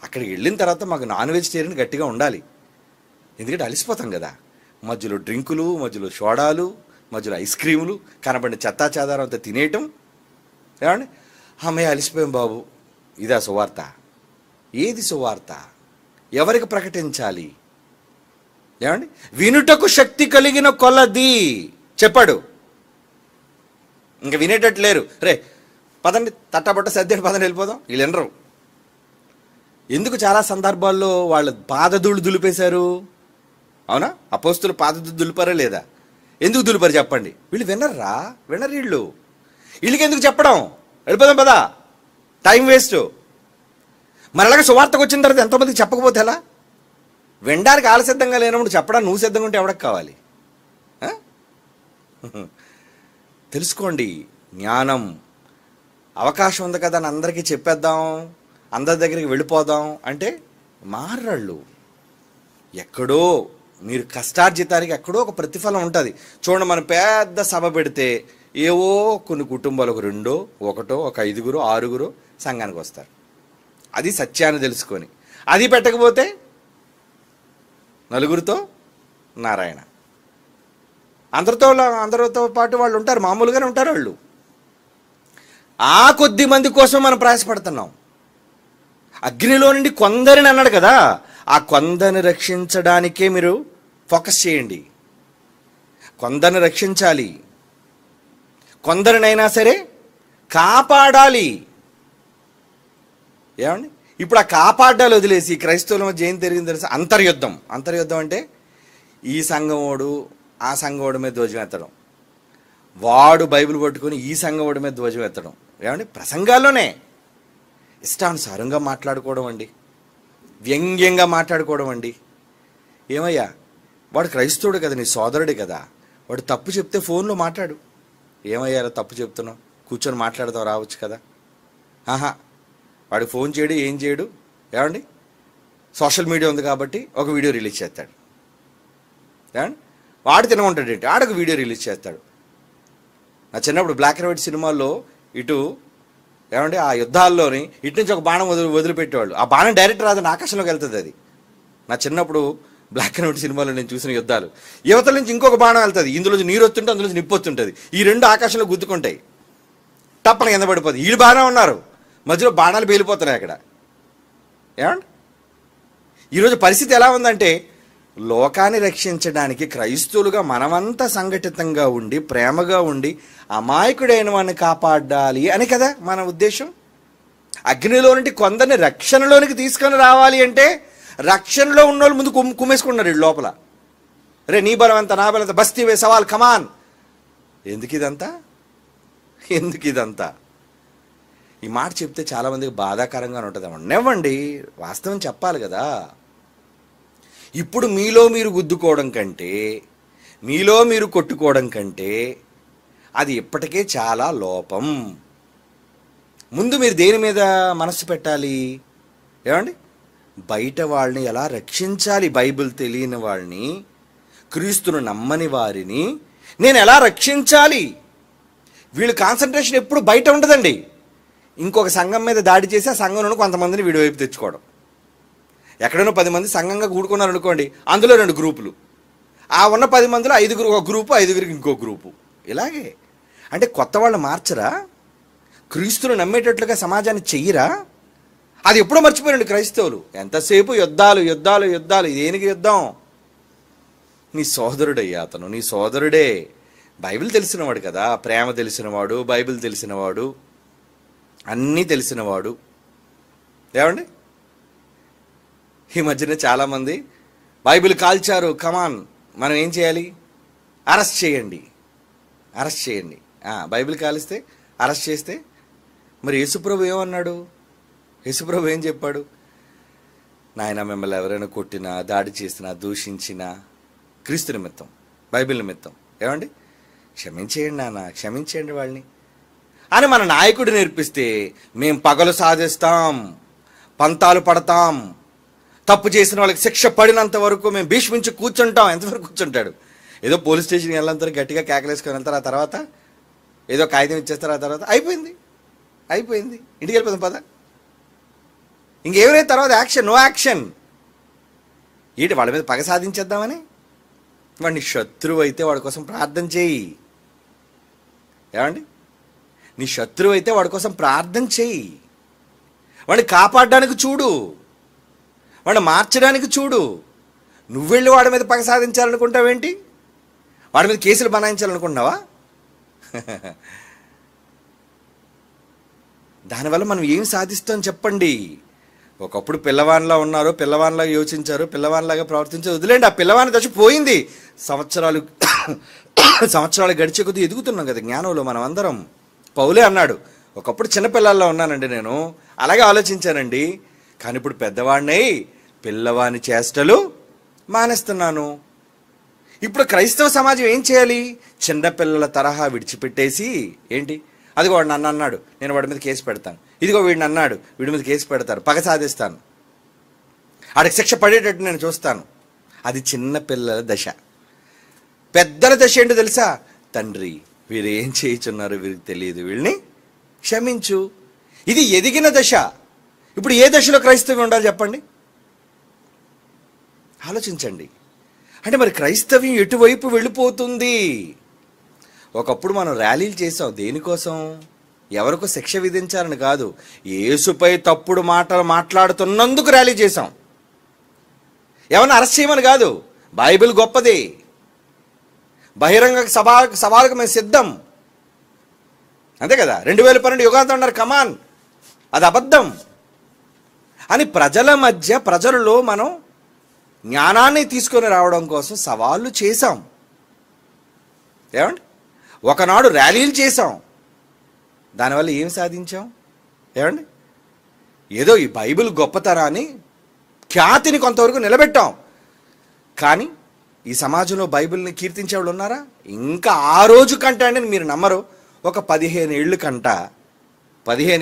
అక్కడికి వెళ్ళిన తర్వాత మాకు నాన్ వెజిటేరియన్ గట్టిగా ఉండాలి, ఎందుకంటే అలసిపోతాం కదా. మధ్యలో డ్రింకులు, మధ్యలో సోడాలు, మధ్యలో ఐస్ క్రీములు, కనబడిన చెత్తా చెదారం అంతా తినేయటం. ఏమండి అమ్మాయి అలసిపోయాం బాబు. ఇదా సువార్త? ఏది సువార్త? ఎవరికి ప్రకటించాలి? ఏమండి వినుటకు శక్తి కలిగిన కొలది చెప్పాడు. ఇంకా వినేటట్టు లేరు. రే పదండి, తట్టబట్ట సర్దేండి, పదండి వెళ్ళిపోదాం. వీళ్ళు వినరు. ఎందుకు చాలా సందర్భాల్లో వాళ్ళు పాదధూళి దులిపేశారు? అవునా? అపోస్తులు పాదధూళి దులిపారా లేదా? ఎందుకు దులిపారు చెప్పండి? వీళ్ళు వినర్రా, వినరు వీళ్ళు. వీళ్ళకి ఎందుకు చెప్పడం? వెళ్ళిపోదాం పదా, టైం వేస్ట్. మరి అలాగే సువార్తకు వచ్చిన తర్వాత ఎంతోమందికి చెప్పకపోతే ఎలా? వినడానికి ఆల సిద్ధంగా లేనప్పుడు చెప్పడానికి నువ్వు సిద్ధంగా ఉంటే ఎవడకు కావాలి? తెలుసుకోండి, జ్ఞానం. అవకాశం ఉంది కదా అని అందరికీ చెప్పేద్దాం, అందరి దగ్గరికి వెళ్ళిపోదాం అంటే మారళ్ళు. ఎక్కడో మీరు కష్టార్జితానికి ఎక్కడో ఒక ప్రతిఫలం ఉంటుంది. చూడండి, మనం పెద్ద సభ పెడితే ఏవో కొన్ని కుటుంబాలు, ఒక 2, 1, ఒక 5, 6 సంఘానికి వస్తారు. అది సత్యాన్ని తెలుసుకొని. అది పెట్టకపోతే 4 నారాయణ. అందరితో పాటు వాళ్ళు ఉంటారు, మామూలుగానే ఉంటారు వాళ్ళు. ఆ కొద్ది మంది కోసం మనం ప్రయాసపడుతున్నాం. అగ్నిలో నుండి కొందరిని అన్నాడు కదా, ఆ కొందరిని రక్షించడానికే మీరు ఫోకస్ చేయండి. కొందరిని రక్షించాలి, కొందరినైనా సరే కాపాడాలి. ఏమండి, ఇప్పుడు ఆ కాపాడాలి వదిలేసి క్రైస్తవుల మధ్య ఏం జరిగింది తెలుసా? అంతర్యుద్ధం. అంతర్యుద్ధం అంటే ఈ సంఘమోడు ఆ సంఘోడి మీద ధ్వజం ఎత్తడం, వాడు బైబిల్ పట్టుకొని ఈ సంఘోడి మీద ధ్వజం ఎత్తడం. ఏమండి, ప్రసంగాల్లోనే ఇష్టానుసారంగా మాట్లాడుకోవడం అండి, వ్యంగ్యంగా మాట్లాడుకోవడం అండి. ఏమయ్యా, వాడు క్రైస్తవుడు కదా, నీ సోదరుడే కదా, వాడు తప్పు చెప్తే ఫోన్లో మాట్లాడు. ఏమయ్యా తప్పు చెప్తున్నావు, కూర్చొని మాట్లాడతావు, రావచ్చు కదా. ఆహా, వాడికి ఫోన్ చేయడు, ఏం చేయడు. ఏమండి, సోషల్ మీడియా ఉంది కాబట్టి ఒక వీడియో రిలీజ్ చేస్తాడు. ఏమండి, వాడు తినకుంటాడేంటి, ఆడొక వీడియో రిలీజ్ చేస్తాడు. నా చిన్నప్పుడు బ్లాక్ అండ్ వైట్ సినిమాల్లో ఇటు ఏమండి ఆ యుద్ధాల్లోని ఇటు నుంచి ఒక బాణం వదిలిపెట్టేవాళ్ళు. ఆ బాణం డైరెక్ట్ రాదని ఆకాశంలోకి వెళ్తుంది. అది నా చిన్నప్పుడు బ్లాక్ అండ్ వైట్ సినిమాలో నేను చూసిన యుద్ధాలు. యువతల నుంచి ఇంకొక బాణం వెళ్తుంది, ఇందులో నీరు వస్తుంటే అందులో నిప్పు వస్తుంటుంది. ఈ 2 ఆకాశంలో గుద్దుకుంటాయి, తప్పన కింద పడిపోతుంది. వీళ్ళు బాగానే ఉన్నారు, మధ్యలో బాణాలు పేలిపోతున్నాయి అక్కడ. ఏమండి, ఈరోజు పరిస్థితి ఎలా ఉందంటే, లోకాన్ని రక్షించడానికి క్రైస్తవులుగా మనమంతా సంఘటితంగా ఉండి, ప్రేమగా ఉండి, అమాయకుడైన వాడిని కాపాడాలి అని కదా మన ఉద్దేశం. అగ్నిలో నుండి కొందరిని రక్షణలోనికి తీసుకొని రావాలి అంటే, రక్షణలో ఉన్నోళ్ళు ముందు కుమ్మేసుకున్నారు వీళ్ళు లోపల. రే నీ బలం ఎంత, నా బలం ఎంత, బస్తీవే సవాల్, కమాన్. ఎందుకు ఇదంతా? ఈ మాట చెప్తే చాలామందికి బాధాకరంగానే ఉంటుంది. అవ్వండి, వాస్తవం చెప్పాలి కదా. ఇప్పుడు మీలో మీరు గుద్దుకోవడం కంటే, మీలో మీరు కొట్టుకోవడం కంటే అది ఇప్పటికే చాలా లోపం. ముందు మీరు దేని మీద మనసు పెట్టాలి? ఏమండి, బయట వాళ్ళని ఎలా రక్షించాలి, బైబిల్ తెలియని వాళ్ళని, క్రీస్తును నమ్మని వారిని నేను ఎలా రక్షించాలి. వీళ్ళు కాన్సన్ట్రేషన్ ఎప్పుడు బయట ఉండదండి. ఇంకొక సంఘం మీద దాడి చేసి ఆ సంఘంలో కొంతమందిని వీడి వైపు తెచ్చుకోవడం. ఎక్కడైనా 10 మంది సంఘంగా కూడుకున్నారు అనుకోండి, అందులో 2 గ్రూపులు, ఆ ఉన్న 10 మందిలో 5 ఒక గ్రూపు, 5 ఇంకో గ్రూపు. ఇలాగే అంటే కొత్త వాళ్ళు మార్చరా? క్రీస్తును నమ్మేటట్లుగా సమాజాన్ని చెయ్యరా? అది ఎప్పుడో మర్చిపోయారండి క్రైస్తవులు. ఎంతసేపు యుద్ధాలు. దేనికి యుద్ధం? నీ సోదరుడయ్యా అతను, నీ సోదరుడే. బైబిల్ తెలిసినవాడు కదా, ప్రేమ తెలిసినవాడు, బైబిల్ తెలిసినవాడు, అన్నీ తెలిసినవాడు. ఏమండి, ఈ మధ్యన చాలామంది బైబిల్ కాల్చారు, కమాన్, మనం ఏం చేయాలి? అరెస్ట్ చేయండి. బైబిల్ కాలిస్తే అరెస్ట్ చేస్తే మరి యేసుప్రభు ఏమన్నాడు? యేసుప్రభు ఏం చెప్పాడు? నాయన, మిమ్మల్ని ఎవరైనా కొట్టినా, దాడి చేసినా, దూషించినా క్రీస్తు నిమిత్తం, బైబిల్ నిమిత్తం ఏమండి క్షమించేయండి నాన్న, క్షమించేయండి వాళ్ళని అని మన నాయకుడు నేర్పిస్తే మేము పగలు సాధిస్తాం, పంతాలు పడతాం, తప్పు చేసిన వాళ్ళకి శిక్ష పడినంత వరకు మేము భీష్మించి కూర్చుంటాం. ఎంతవరకు కూర్చుంటాడు? ఏదో పోలీస్ స్టేషన్కి వెళ్ళంతా గట్టిగా కేకలేసుకొని వెళ్తారు, ఆ తర్వాత ఏదో కాగితం ఇచ్చేస్తారు, ఆ తర్వాత అయిపోయింది, ఇంటికి వెళ్ళిపోతాం పద. ఇంకేమైనా తర్వాత యాక్షన్, నో యాక్షన్. ఏంటి, వాళ్ళ మీద పగ సాధించేద్దామని? వాడిని శత్రువు అయితే వాడి కోసం ప్రార్థన చేయి. ఏమండి, నీ శత్రువు అయితే వాడి కోసం ప్రార్థన చేయి. వాడిని కాపాడడానికి చూడు, వాడిని మార్చడానికి చూడు. నువ్వెళ్ళి వాడి మీద పగ సాధించాలనుకుంటావేంటి? వాడి మీద కేసులు బనాయించాలనుకుంటున్నావా? దానివల్ల మనం ఏం సాధిస్తాం చెప్పండి? ఒకప్పుడు పిల్లవానిలా ఉన్నారు, పిల్లవానిలాగా యోచించారు, పిల్లవానిలాగా ప్రవర్తించారు, వదిలేండి. ఆ పిల్లవాని దశ పోయింది. సంవత్సరాలు గడిచే కొద్దీ ఎదుగుతున్నాం కదా జ్ఞానంలో మనం అందరం. పౌలే అన్నాడు, ఒకప్పుడు చిన్నపిల్లల్లో ఉన్నానండి, నేను అలాగే ఆలోచించానండి, కానీ ఇప్పుడు పెద్దవాడినై పిల్లవాని చేష్టలు మానేస్తున్నాను. ఇప్పుడు క్రైస్తవ సమాజం ఏం చేయాలి? చిన్నపిల్లల తరహా విడిచిపెట్టేసి, ఏంటి అదిగో వాడు నన్ను అన్నాడు, నేను వాడి మీద కేసు పెడతాను, ఇదిగో వీడిని అన్నాడు, వీడి మీద కేసు పెడతారు, పగ సాధిస్తాను, ఆడికి శిక్ష పడేటట్టు నేను చూస్తాను. అది చిన్నపిల్లల దశ. పెద్దల దశ ఏంటో తెలుసా? తండ్రి వీరు ఏం చేయుచున్నారో వీరికి తెలియదు, వీళ్ళని క్షమించు. ఇది ఎదిగిన దశ. ఇప్పుడు ఏ దశలో క్రైస్తవ్యం ఉండాలి చెప్పండి? ఆలోచించండి. అంటే మరి క్రైస్తవ్యం ఎటువైపు వెళ్ళిపోతుంది? ఒకప్పుడు మనం ర్యాలీలు చేసాం, దేనికోసం? ఎవరికో శిక్ష విధించాలని కాదు, యేసుపై తప్పుడు మాటలు మాట్లాడుతున్నందుకు ర్యాలీ చేసాం. ఏమన్నా అరెస్ట్ చేయమని కాదు, బైబిల్ గొప్పది, బహిరంగ సవాలుకు మేము సిద్ధం, అంతే కదా. 2012 యుగాంతం అన్నారు, కమాన్, అది అబద్ధం అని ప్రజల మధ్య, ప్రజలలో మనం జ్ఞానాన్ని తీసుకొని రావడం కోసం సవాళ్ళు చేశాం. ఏమండి? ఒకనాడు ర్యాలీలు చేశాం, దానివల్ల ఏం సాధించాం? ఏమండి? ఏదో ఈ బైబిల్ గొప్పతనాన్ని, ఖ్యాతిని కొంతవరకు నిలబెట్టాం. కానీ ఈ సమాజంలో బైబిల్ని కీర్తించే వాళ్ళు ఉన్నారా? ఇంకా ఆ రోజు కంటే అండి, మీరు నమ్మరు, ఒక 15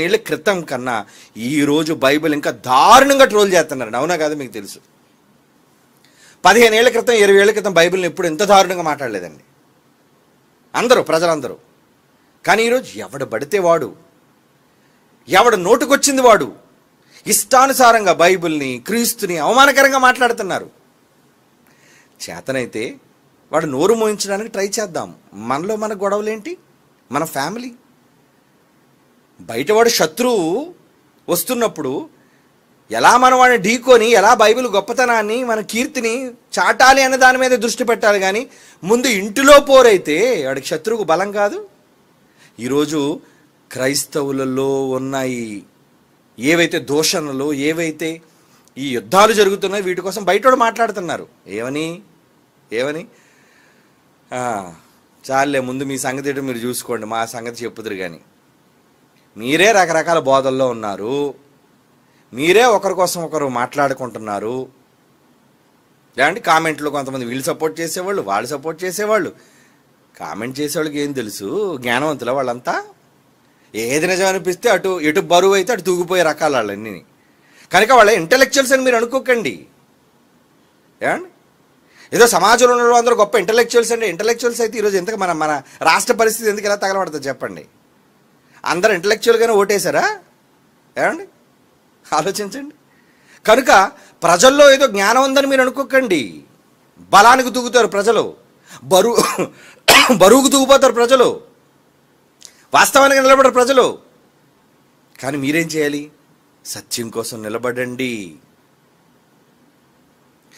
ఏళ్ళ క్రితం కన్నా ఈరోజు బైబిల్ ఇంకా దారుణంగా ట్రోల్ చేస్తున్నారు. అవునా కాదు? మీకు తెలుసు, 15 ఏళ్ల క్రితం, 20 ఏళ్ల క్రితం బైబిల్ని ఎప్పుడు ఇంత దారుణంగా మాట్లాడలేదండి అందరూ, ప్రజలందరూ. కానీ ఈరోజు ఎవడు పడితే వాడు, ఎవడు నోటుకొచ్చింది వాడు ఇష్టానుసారంగా బైబిల్ని, క్రీస్తుని అవమానకరంగా మాట్లాడుతున్నారు. చేతనైతే వాడు నోరు మోయించడానికి ట్రై చేద్దాం. మనలో మన గొడవలేంటి? మన ఫ్యామిలీ. బయటవాడు శత్రువు వస్తున్నప్పుడు ఎలా మనం వాడిని ఢీకొని, ఎలా బైబిల్ గొప్పతనాన్ని, మన కీర్తిని చాటాలి అనే దాని మీద దృష్టి పెట్టాలి. కానీ ముందు ఇంటిలో పోరైతే వాడికి శత్రువుకు బలం కాదు. ఈరోజు క్రైస్తవులలో ఉన్నాయి ఏవైతే దూషణలు, ఏవైతే ఈ యుద్ధాలు జరుగుతున్నాయి, వీటి కోసం బయటోడు మాట్లాడుతున్నారు. ఏమని చాలే, ముందు మీ సంగతి ఏంటో మీరు చూసుకోండి, మా సంగతి చెప్పుదురు. కానీ మీరే రకరకాల బోధల్లో ఉన్నారు, మీరే ఒకరి కోసం ఒకరు మాట్లాడుకుంటున్నారు. లేదంటే కామెంట్లో కొంతమంది వీళ్ళు సపోర్ట్ చేసేవాళ్ళు, వాళ్ళు సపోర్ట్ చేసేవాళ్ళు. కామెంట్ చేసేవాళ్ళకి ఏం తెలుసు? జ్ఞానవంతుల వాళ్ళంతా. ఏది నిజం అనిపిస్తే ఎటు బరువు అయితే అటు తూగిపోయే రకాలు వాళ్ళన్నీ. కనుక వాళ్ళ ఇంటెలెక్చువల్స్ అని మీరు అనుకోకండి. ఏమండి? ఏదో సమాజంలో ఉన్న అందరూ గొప్ప ఇంటెలెక్చువల్స్ అండి. ఇంటెలెక్చువల్స్ అయితే ఈరోజు ఎందుకు మన రాష్ట్ర పరిస్థితి ఎందుకు ఎలా తగలబడుతుంది చెప్పండి? అందరూ ఇంటెలెక్చువల్గానే ఓటేశారా? ఏమండి? ఆలోచించండి. కనుక ప్రజల్లో ఏదో జ్ఞానం ఉందని మీరు అనుకోకండి. బలానికి తూగుతారు ప్రజలు, బరువుకు తూగిపోతారు ప్రజలు, వాస్తవానికి నిలబడరు ప్రజలు. కానీ మీరేం చేయాలి? సత్యం కోసం నిలబడండి,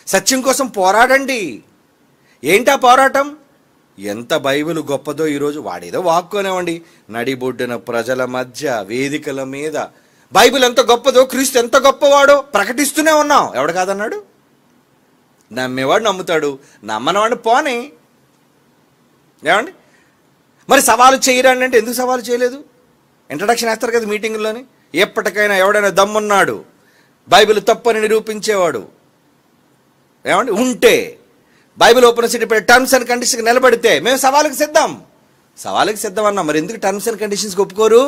సత్యం కోసం పోరాడండి. ఏంటా పోరాటం? ఎంత బైబిల్ గొప్పదో ఈరోజు వాడేదో వాక్కునేవ్వండి, నడిబొడ్డున ప్రజల మధ్య, వేదికల మీద బైబిల్ ఎంత గొప్పదో, క్రీస్తు ఎంత గొప్పవాడో ప్రకటిస్తూనే ఉన్నాం. ఎవడు కాదన్నాడు? నమ్మేవాడు నమ్ముతాడు, నమ్మనవాడిని పోనీ. ఏమండి? మరి సవాలు చేయరండి అంటే ఎందుకు సవాలు చేయలేదు? ఇంట్రడక్షన్ వేస్తారు కదా మీటింగ్లోని. ఎప్పటికైనా ఎవడైనా దమ్మున్నాడు బైబిల్ తప్పని నిరూపించేవాడు, ఏమండి, ఉంటే Bible open city terms and కండిషన్కి నిలబడితే మేము సవాలుకి సిద్ధం అన్నాం. మరి ఎందుకు టర్మ్స్ అండ్ కండిషన్స్కి ఒప్పుకోరు?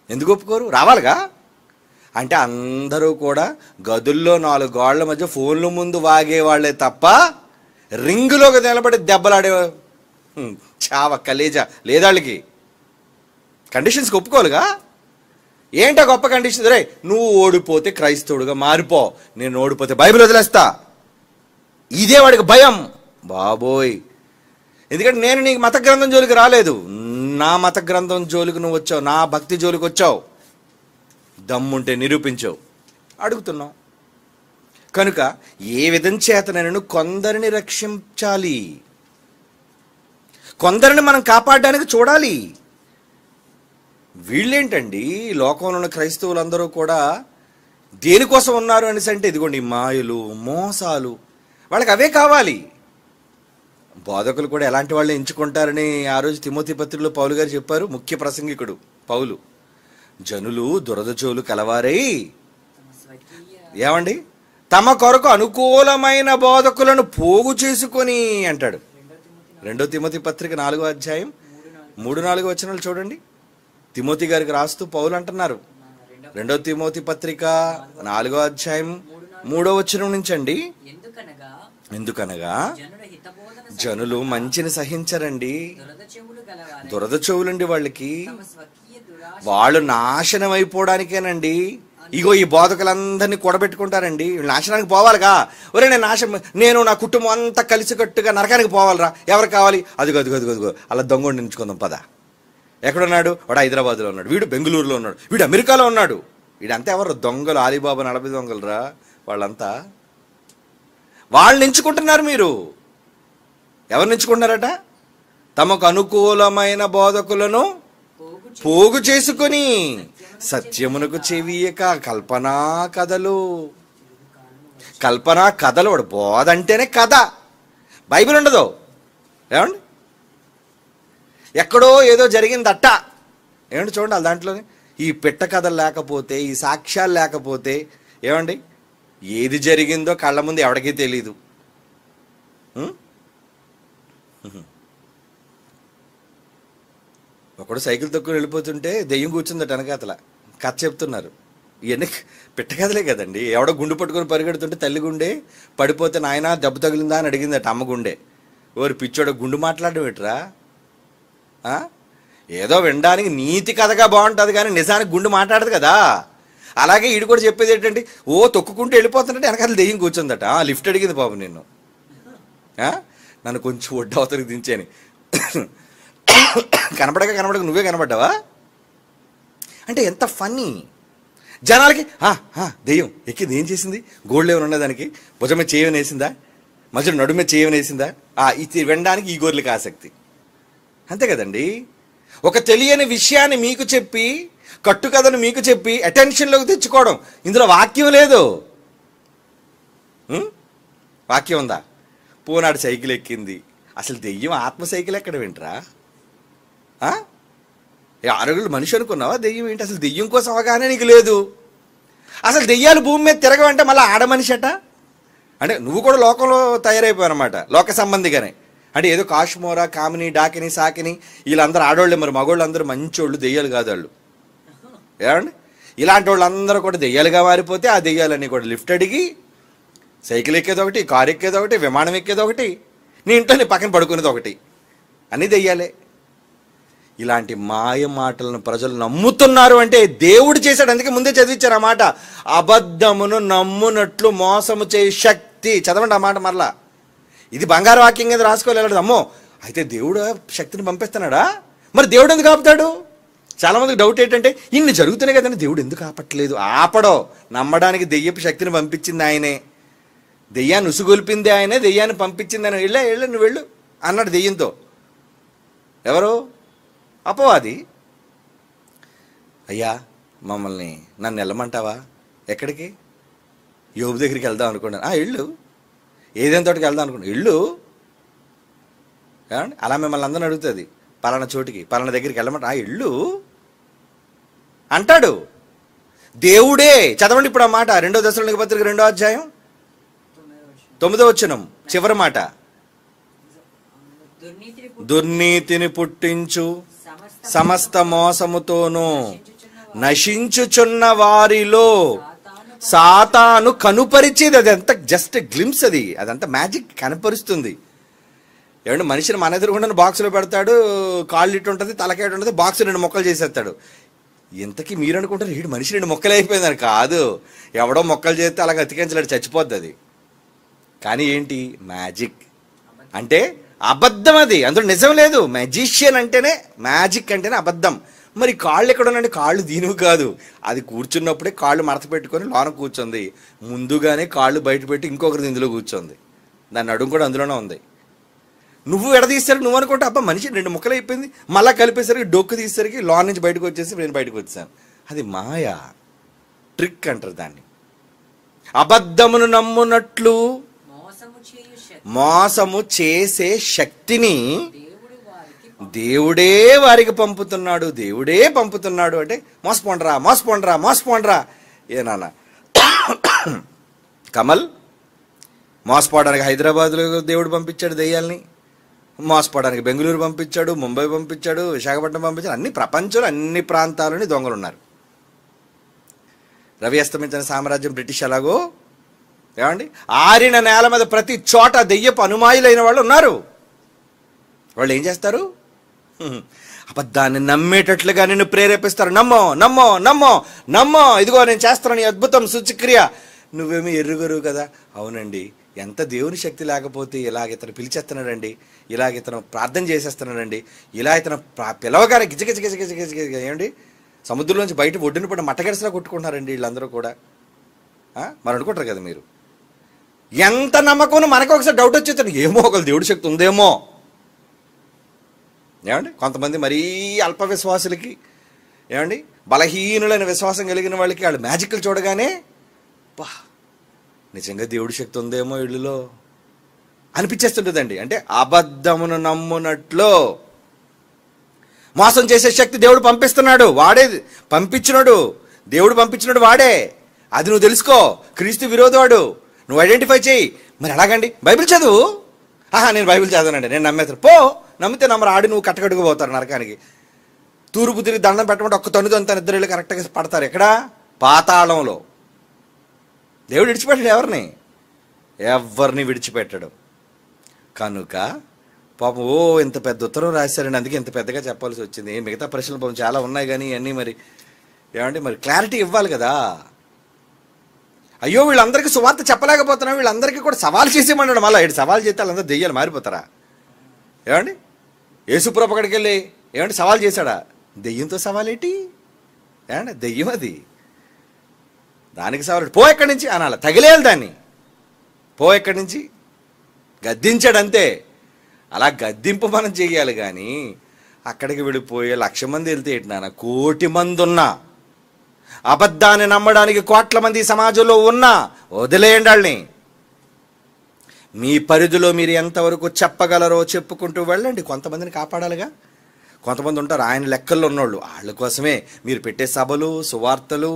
ఎందుకు ఒప్పుకోరు? రావాలిగా. అంటే అందరూ కూడా గదుల్లో 4 గోళ్ల మధ్య ఫోన్ల ముందు వాగేవాళ్లే తప్ప రింగులోకి నిలబడి దెబ్బలాడే చావ కలేజా లేదాళ్ళకి. కండిషన్స్కి ఒప్పుకోలుగా. ఏంటా గొప్ప కండిషన్? రే, నువ్వు ఓడిపోతే క్రైస్తవుడుగా మారిపో, నేను ఓడిపోతే బైబిల్ వదిలేస్తా. ఇదే వాడికి భయం. బాబోయ్, ఎందుకంటే నేను నీకు మత గ్రంథం జోలికి రాలేదు, నా మత గ్రంథం జోలికి నువ్వు వచ్చావు, నా భక్తి జోలికి వచ్చావు, దమ్ముంటే నిరూపించావు, అడుగుతున్నావు. కనుక ఏ విధం చేత నేను కొందరిని రక్షించాలి, కొందరిని మనం కాపాడడానికి చూడాలి. వీళ్ళేంటండి, లోకంలో ఉన్న క్రైస్తవులందరూ కూడా దేనికోసం ఉన్నారు అనేసి అంటే ఇదిగోండి మాయలు, మోసాలు, వాళ్ళకి అవే కావాలి. బోధకులు కూడా ఎలాంటి వాళ్ళు ఎంచుకుంటారని ఆ రోజు తిమోతి పత్రికలో పౌలు గారు చెప్పారు. ముఖ్య ప్రసంగికుడు పౌలు, జనులు దురదచోలు కలవారై ఏమండి తమ కొరకు అనుకూలమైన బోధకులను పోగు చేసుకొని అంటాడు. 2 తిమోతి పత్రిక 4వ అధ్యాయం 3-4 వచనాలు చూడండి. తిమోతి గారికి రాస్తూ పౌలు అంటున్నారు, 2 తిమోతి పత్రిక 4వ అధ్యాయం 3వ వచనం నుంచి అండి, ఎందుకనగా జనులు మంచిని సహించరండి, దురద చెవులండి వాళ్ళకి, వాళ్ళు నాశనం అయిపోవడానికేనండి. ఇగో ఈ బోధకులందరినీ కూడబెట్టుకుంటారండి, నాశనానికి పోవాలిగా. ఒరే నేను నా కుటుంబం అంతా కలిసికట్టుగా నరకానికి పోవాలిరా, ఎవరు కావాలి? అదిగో అలా దొంగోడిని ఎంచుకుందాం పద. ఎక్కడున్నాడు? వాడు హైదరాబాద్లో ఉన్నాడు, వీడు బెంగళూరులో ఉన్నాడు, వీడు అమెరికాలో ఉన్నాడు. వీడంతా ఎవరు? దొంగలు, ఆలీబాబా 40 దొంగలురా వాళ్ళంతా. వాళ్ళని ఎంచుకుంటున్నారు మీరు. ఎవరిని ఎంచుకుంటున్నారట? తమకు అనుకూలమైన బోధకులను పోగు చేసుకుని సత్యమునకు చెవియక కల్పనా కథలు. వాడు బోధ అంటేనే కథ, బైబిల్ ఉండదు. ఏమండి, ఎక్కడో ఏదో జరిగిందట్ట ఏమండి చూడండి, దాంట్లోనే ఈ పిట్ట కథలు లేకపోతే, ఈ సాక్ష్యాలు లేకపోతే ఏమండి ఏది జరిగిందో కళ్ళ ముందు ఎవరికీ తెలీదు. ఒకడు సైకిల్ తొక్కుని వెళ్ళిపోతుంటే దెయ్యం కూర్చుందట వెనకాతల, కథ చెప్తున్నారు. ఇవన్నీ పిట్ట కథలే కదండి. ఎవడో గుండు పట్టుకొని పరిగెడుతుంటే తల్లి గుండె పడిపోతే నాయన దెబ్బ తగిలిందా అని అడిగిందట అమ్మ గుండె. ఓరి పిచ్చోడ గుండు మాట్లాడడం ఏట్రా? ఏదో వినడానికి నీతి కథగా బాగుంటుంది కానీ నిజానికి గుండు మాట్లాడదు కదా. అలాగే ఈడు కూడా చెప్పేది ఏంటంటే, తొక్కుకుంటూ వెళ్ళిపోతుంటే వెనకాల దెయ్యం కూర్చుందట. లిఫ్ట్ అడిగింది బాబు నిన్ను, నన్ను కొంచెం ఒడ్డు అవతలికి దించేని. కనపడక నువ్వే కనపడ్డావా అంటే ఎంత ఫన్నీ. జనాలకి దెయ్యం ఎక్కింది, ఏం చేసింది? గోల్డ్ ఏమైనా ఉన్నదా దానికి? భుజమే చేయమని వేసిందా? మధ్యలో నడుమే చేయమని వేసిందా? ఇది వినడానికి ఈ గోర్లకి ఆసక్తి. అంతే కదండి. ఒక తెలియని విషయాన్ని మీకు చెప్పి, కట్టుకథను మీకు చెప్పి అటెన్షన్లోకి తెచ్చుకోవడం. ఇందులో వాక్యం లేదు. వాక్యం ఉందా? పోనాడు సైకిల్ ఎక్కింది. అసలు దెయ్యం ఆత్మ సైకిల్ ఎక్కడ వింటరా? ఆరోగ్యులు మనిషి అనుకున్నావా? దెయ్యం ఏంటి? అసలు దెయ్యం కోసం అవగాహన నీకు లేదు. అసలు దెయ్యాలు భూమి మీద తిరగవంటే మళ్ళీ ఆడ మనిషి అట. అంటే నువ్వు కూడా లోకంలో తయారైపోయావు అనమాట, లోక సంబంధిగానే. అంటే ఏదో కాశ్మోరా, కామిని, డాకిని, సాకిని వీళ్ళందరూ ఆడోళ్ళే, మరి మగోళ్ళు అందరూ మంచోళ్ళు, దెయ్యాలు కాదు వాళ్ళు. ఏమండి, ఇలాంటి వాళ్ళందరూ కూడా దెయ్యాలుగా మారిపోతే ఆ దెయ్యాలన్నీ కూడా లిఫ్ట్ అడిగి సైకిల్ ఎక్కేది ఒకటి, కారు ఎక్కేది ఒకటి, విమానం ఎక్కేది ఒకటి, నీ ఇంట్లో నీ పక్కన పడుకునేది ఒకటి, అన్నీ దెయ్యాలే. ఇలాంటి మాయ మాటలను ప్రజలు నమ్ముతున్నారు అంటే దేవుడు చేశాడు. అందుకే ముందే చదివించారు ఆ మాట, అబద్ధమును నమ్మునట్లు మోసము చేయ శక్తి. చదవండి ఆ మాట మరలా. ఇది బంగారు వాక్యం కదా, రాసుకోలేదు. అమ్మో అయితే దేవుడు శక్తిని పంపిస్తున్నాడా? మరి దేవుడు ఎందుకు ఆపుతాడు? చాలామందికి డౌట్ ఏంటంటే, ఇన్ని జరుగుతున్నాయి కదండి, దేవుడు ఎందుకు ఆపట్లేదు? ఆపడో. నమ్మడానికి దెయ్యపు శక్తిని పంపించింది ఆయనే, దెయ్యాన్ని ఉసుగొల్పింది ఆయనే, దెయ్యాన్ని పంపించింది ఆయన. వెళ్ళు నువ్వు వెళ్ళు అన్నాడు దెయ్యంతో. ఎవరు? అపవాది. అయ్యా మమ్మల్ని నన్ను వెళ్ళమంటావా? ఎక్కడికి? యోబు దగ్గరికి వెళ్దాం అనుకున్నాను. వెళ్ళు. ఏదైనా తోటికి వెళ్దాం అనుకున్నాను. వెళ్ళు. ఏమండి, అలా మిమ్మల్ని అందరిని అడుగుతుంది, పలానా చోటికి పలానా దగ్గరికి వెళ్ళమంటా. వెళ్ళు అంటాడు దేవుడే. చదవండి ఇప్పుడు ఆ మాట, 2 దశలోనిక పత్రిక 2వ అధ్యాయం 9వ వచనం చివరి మాట. దుర్నీతిని పుట్టించు సమస్త మోసముతోనూ నశించుచున్న వారిలో సాతాను కనుపరిచేది. అదంతా జస్ట్ గ్లిమ్స్, అదంతా మ్యాజిక్ కనపరుస్తుంది. ఏమంటే మనిషిని మన ఎదురుగుండా బాక్సులో పెడతాడు, కాళ్ళు ఇటు ఉంటుంది, తలకేటు ఉంటుంది, బాక్స్ 2 మొక్కలు చేసేస్తాడు. ఇంతకీ మీరు అనుకుంటారు వీడు మనిషి 2 మొక్కలు అయిపోయిందని. కాదు, ఎవడో మొక్కలు చేస్తే అలాగ అతికించలేడు, చచ్చిపోద్ది అది. కానీ ఏంటి? మ్యాజిక్ అంటే అబద్ధం. అది అందులో నిజం లేదు. మ్యాజిషియన్ అంటేనే, మ్యాజిక్ అంటేనే అబద్ధం. మరి కాళ్ళు ఎక్కడ ఉన్నాయండి? కాళ్ళు దీనివి కాదు. అది కూర్చున్నప్పుడే కాళ్ళు మడత పెట్టుకొని లోన కూర్చుంది, ముందుగానే కాళ్ళు బయట పెట్టి ఇంకొకరిది ఇందులో కూర్చుంది, దాని నడుము కూడా అందులోనే ఉంది. నువ్వు ఎడదీసరికి నువ్వు అనుకుంటే అబ్బా మనిషి 2 ముక్కలు అయిపోయింది, మళ్ళీ కలిపేసరికి డొక్కు తీసేసరికి లోన్ నుంచి బయటకు వచ్చేసి నేను బయటకు వచ్చాను. అది మాయా, ట్రిక్ అంటారు దాన్ని. అబద్ధమును నమ్మునట్లు మోసము చేసే శక్తిని దేవుడే వారికి పంపుతున్నాడు. దేవుడే పంపుతున్నాడు అంటే మోసపోండ్రా మోసపోండ్రా మోసపోండ్రా. ఏనాన్న కమల్ మోసపోవడానికి హైదరాబాద్లో దేవుడు పంపించాడు దెయ్యాల్ని, మోసపోవడానికి బెంగళూరు పంపించాడు, ముంబై పంపించాడు, విశాఖపట్నం పంపించాడు. అన్ని ప్రపంచంలో అన్ని ప్రాంతాలని దొంగలు ఉన్నారు. రవి అస్తమించిన సామ్రాజ్యం బ్రిటిష్ ఎలాగో ఏమండి ఆరిన నేల మీద ప్రతి చోట దెయ్యపు అనుమాయులైన వాళ్ళు ఉన్నారు. వాళ్ళు ఏం చేస్తారు? అబద్ధాన్ని నమ్మేటట్లుగా నిన్ను ప్రేరేపిస్తారు. నమ్మో నమ్మో నమ్మో నమ్మో, ఇదిగో నేను చేస్తాను ఈ అద్భుతం సూచక్రియ. నువ్వేమీ ఎర్రుగరు కదా. అవునండి, ఎంత దేవుని శక్తి లేకపోతే ఇలాగ ఇతను పిలిచేస్తున్నాడండి, ఇలాగ ఇతను ప్రార్థన చేసేస్తున్నాడండి, ఇలా ఇతను పిలవగానే గిజగిజ గిజగిజ గిజగిజ ఏమండి సముద్రంలోంచి బయట ఒడ్డున పడి మట్టగడిసలా కొట్టుకుంటున్నారండి వీళ్ళందరూ కూడా. మరి అనుకుంటారు కదా మీరు. ఎంత నమ్మకం మనకు ఒకసారి డౌట్ వచ్చేస్తాడు, ఏమో ఒకళ్ళు దేవుడి శక్తి ఉందేమో. ఏమండి కొంతమంది మరీ అల్ప విశ్వాసులకి, ఏమండి బలహీనులైన విశ్వాసం కలిగిన వాళ్ళకి వాళ్ళు మ్యాజిక్లు చూడగానే బా నిజంగా దేవుడి శక్తి ఉందేమో ఇళ్ళులో అనిపించేస్తుంటుందండి. అంటే అబద్ధమును నమ్మునట్లు మోసం చేసే శక్తి దేవుడు పంపిస్తున్నాడు. వాడే పంపించినాడు, దేవుడు పంపించినాడు వాడే. అది నువ్వు తెలుసుకో. క్రీస్తు విరోధవాడు నువ్వు ఐడెంటిఫై చేయి. మరి ఎలాగండి? బైబిల్ చదువు. నేను బైబిల్ చదవనండి, నేను నమ్మేస్తాను. పో, నమ్మితే నమ్మరు ఆడి నువ్వు కట్టకడుగు పోతారు నరకానికి. తూర్పు తిరిగి దండం పెట్టమంటే ఒక్క తొన్నుదంతా నిద్రలు కరెక్ట్గా పడతారు. ఎక్కడ? పాతాళంలో. దేవుడు విడిచిపెట్టాడు ఎవరిని విడిచిపెట్టాడు. కనుక పాపం ఇంత పెద్ద ఉత్తరం రాశారండి, అందుకే ఇంత పెద్దగా చెప్పాల్సి వచ్చింది. మిగతా ప్రశ్నలు పాపం చాలా ఉన్నాయి కానీ ఇవన్నీ మరి ఏమంటే మరి క్లారిటీ ఇవ్వాలి కదా. అయ్యో వీళ్ళందరికీ సువార్త చెప్పలేకపోతున్నా, వీళ్ళందరికీ కూడా సవాల్ చేసేయమన్నాడు. మళ్ళీ ఇటు సవాల్ చేస్తే వాళ్ళందరూ దెయ్యాలు మారిపోతారా? ఏమండి యేసుప్రభు అక్కడికి వెళ్ళి ఏమంటే సవాల్ చేశాడా? దెయ్యంతో సవాల్ ఏంటి? ఏమండి దెయ్యం అది, దానికి సవాల్. పో ఎక్కడి నుంచి అనాలి, తగిలేయాలి దాన్ని. పో ఎక్కడి నుంచి గద్దించాడు అంతే. అలా గద్దింపు మనం చెయ్యాలి కానీ అక్కడికి వెళ్ళిపోయే 1,00,000 మంది వెళ్తే ఏంటి నాన్న, 1,000,000 మంది ఉన్నా, అబద్ధాన్ని నమ్మడానికి 1,00,000 మంది సమాజంలో ఉన్నా వదిలేయండి వాళ్ళని. మీ పరిధిలో మీరు ఎంతవరకు చెప్పగలరో చెప్పుకుంటూ వెళ్ళండి. కొంతమందిని కాపాడాలిగా. కొంతమంది ఉంటారు ఆయన లెక్కల్లో ఉన్నోళ్ళు, వాళ్ళ కోసమే మీరు పెట్టే సభలు, సువార్తలు,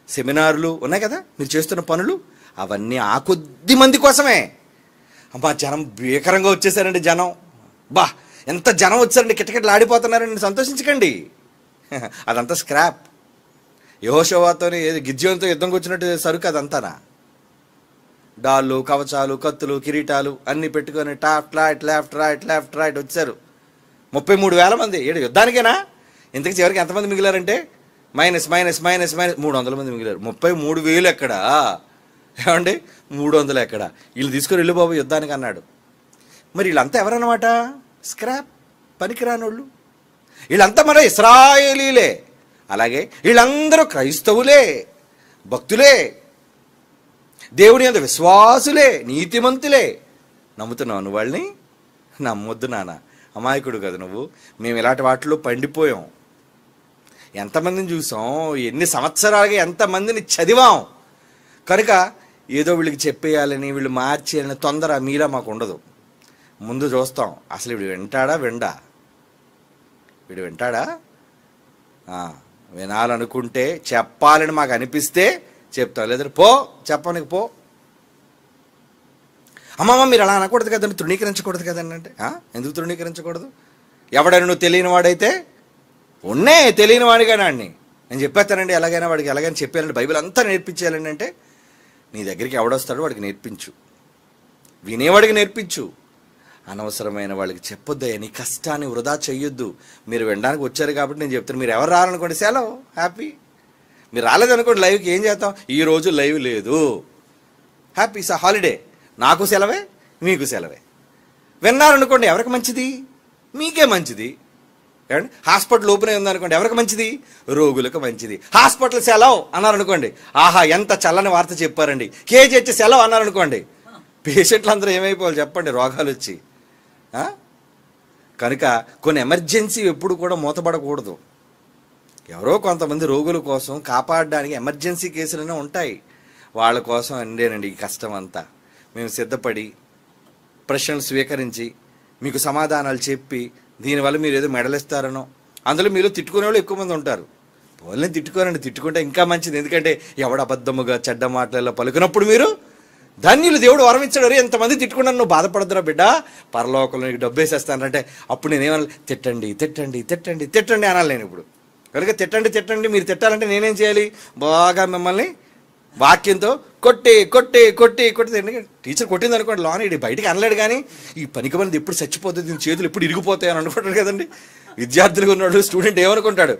సెమినార్లు ఉన్నాయి కదా, మీరు చేస్తున్న పనులు అవన్నీ ఆ కొద్ది మంది కోసమే. అమ్మా జనం భీకరంగా వచ్చేసారండి. జనం బా ఎంత జనం వచ్చారండి, కిటకిటలు ఆడిపోతున్నారండి. సంతోషించకండి, అదంతా స్క్రాప్. యెహోషువతో గిద్యోనుతో యుద్ధంకి వచ్చినట్టు సరుకు అదంతానా. డాళ్ళు, కవచాలు, కత్తులు, కిరీటాలు అన్నీ పెట్టుకొని top light left right left right వచ్చారు. 33,000 మంది. యుద్ధానికేనా? ఇంతకు చివరికి ఎంతమంది మిగిలారంటే మైనస్ 300 మంది మిగిలారు. 33,000 ఎక్కడా ఏమండి, 300 ఎక్కడా? వీళ్ళు తీసుకొని వెళ్ళు బాబు యుద్ధానికి అన్నాడు. మరి వీళ్ళంతా ఎవరన్నమాట? స్క్రాప్, పనికిరానోళ్ళు. వీళ్ళంతా మన ఇశ్రాయేలీలే. అలాగే వీళ్ళందరూ క్రైస్తవులే, భక్తులే, దేవుని యందు విశ్వాసులే, నీతిమంతులే. నమ్ముతున్నావు నువ్వు వాళ్ళని? నమ్మొద్దు నాన్న, అమాయకుడు కదా నువ్వు. మేము ఇలాంటి వాటిలో పండిపోయాం. ఎంతమందిని చూసాం, ఎన్ని సంవత్సరాలుగా ఎంతమందిని చదివాం. కనుక ఏదో వీళ్ళకి చెప్పేయాలని, వీళ్ళు మార్చేయాలని తొందర మీలా మాకు ఉండదు. ముందు చూస్తాం అసలు వీడు వింటాడా వీడు వింటాడా. వినాలనుకుంటే చెప్పాలని మాకు అనిపిస్తే చెప్తాం, లేదంటే పో చెప్పనికి పో. అమ్మమ్మ మీరు అలా అనకూడదు కదండి, తృణీకరించకూడదు కదండి అంటే ఎందుకు తృణీకరించకూడదు? ఎవడైనా నువ్వు తెలియని వాడైతే తెలియని వాడిగానే వాడిని నేను చెప్పేస్తానండి. ఎలాగైనా వాడికి ఎలాగైనా చెప్పాలంటే బైబిల్ అంతా నేర్పించేయాలండి అంటే నీ దగ్గరికి ఎవడొస్తాడో వాడికి నేర్పించు, వినేవాడికి నేర్పించు. అనవసరమైన వాళ్ళకి చెప్పొద్దయ్యా, నీ కష్టాన్ని వృధా చెయ్యొద్దు. మీరు వినడానికి వచ్చారు కాబట్టి నేను చెప్తాను. మీరు ఎవరు రారనుకోండి సెలవు, హ్యాపీ. మీరు రాలేదనుకోండి లైవ్కి, ఏం చేస్తాం? ఈరోజు లైవ్ లేదు, హ్యాపీ, హాలిడే. నాకు సెలవే, మీకు సెలవే. విన్నారనుకోండి ఎవరికి మంచిది? మీకే మంచిది. ఏమండి హాస్పిటల్ ఓపెన్ అయి ఉందనుకోండి ఎవరికి మంచిది? రోగులకు మంచిది. హాస్పిటల్ సెలవు అన్నారనుకోండి, ఆహా ఎంత చల్లని వార్త చెప్పారండి. కేజీ వచ్చి సెలవు అన్నారనుకోండి, పేషెంట్లు అందరూ ఏమైపోవాలి చెప్పండి? రోగాలు వచ్చి కనుక కొన్ని ఎమర్జెన్సీ ఎప్పుడు కూడా మూతపడకూడదు. ఎవరో కొంతమంది రోగుల కోసం కాపాడడానికి ఎమర్జెన్సీ కేసులనే ఉంటాయి. వాళ్ళ కోసం అండేనండి ఈ కష్టం అంతా. మేము సిద్ధపడి ప్రశ్నలు స్వీకరించి మీకు సమాధానాలు చెప్పి దీనివల్ల మీరు ఏదో మెడలిస్తారనో, అందులో మీరు తిట్టుకునే వాళ్ళు ఎక్కువ మంది ఉంటారు. పోలని తిట్టుకోనండి, తిట్టుకుంటే ఇంకా మంచిది. ఎందుకంటే ఎవడు అబద్ధముగా చెడ్డ మాటలలో పలుకున్నప్పుడు మీరు ధన్యులు, దేవుడు వరం ఇచ్చాడు. ఎంతమంది తిట్టుకున్నాను, నువ్వు బాధపడదురా బిడ్డ, పరలోకంలో నీకు డబ్బు వేసేస్తానంటే అప్పుడు నేనేమన్నా తిట్టండి తిట్టండి తిట్టండి తిట్టండి అనాలి నేను ఇప్పుడు. కనుక తిట్టండి తిట్టండి, మీరు తిట్టాలంటే నేనేం చేయాలి? బాగా మిమ్మల్ని వాక్యంతో కొట్టి కొట్టి కొట్టి కొట్టి, టీచర్ కొట్టింది అనుకోండి లోన ఇది బయటికి అనలేడు, కానీ ఈ పనికి మంది ఎప్పుడు చచ్చిపోతుంది, దీని చేతులు ఎప్పుడు ఇరిగిపోతాయి అని అనుకుంటాడు కదండి. విద్యార్థులుగా ఉన్నాడు స్టూడెంట్ ఏమనుకుంటాడు,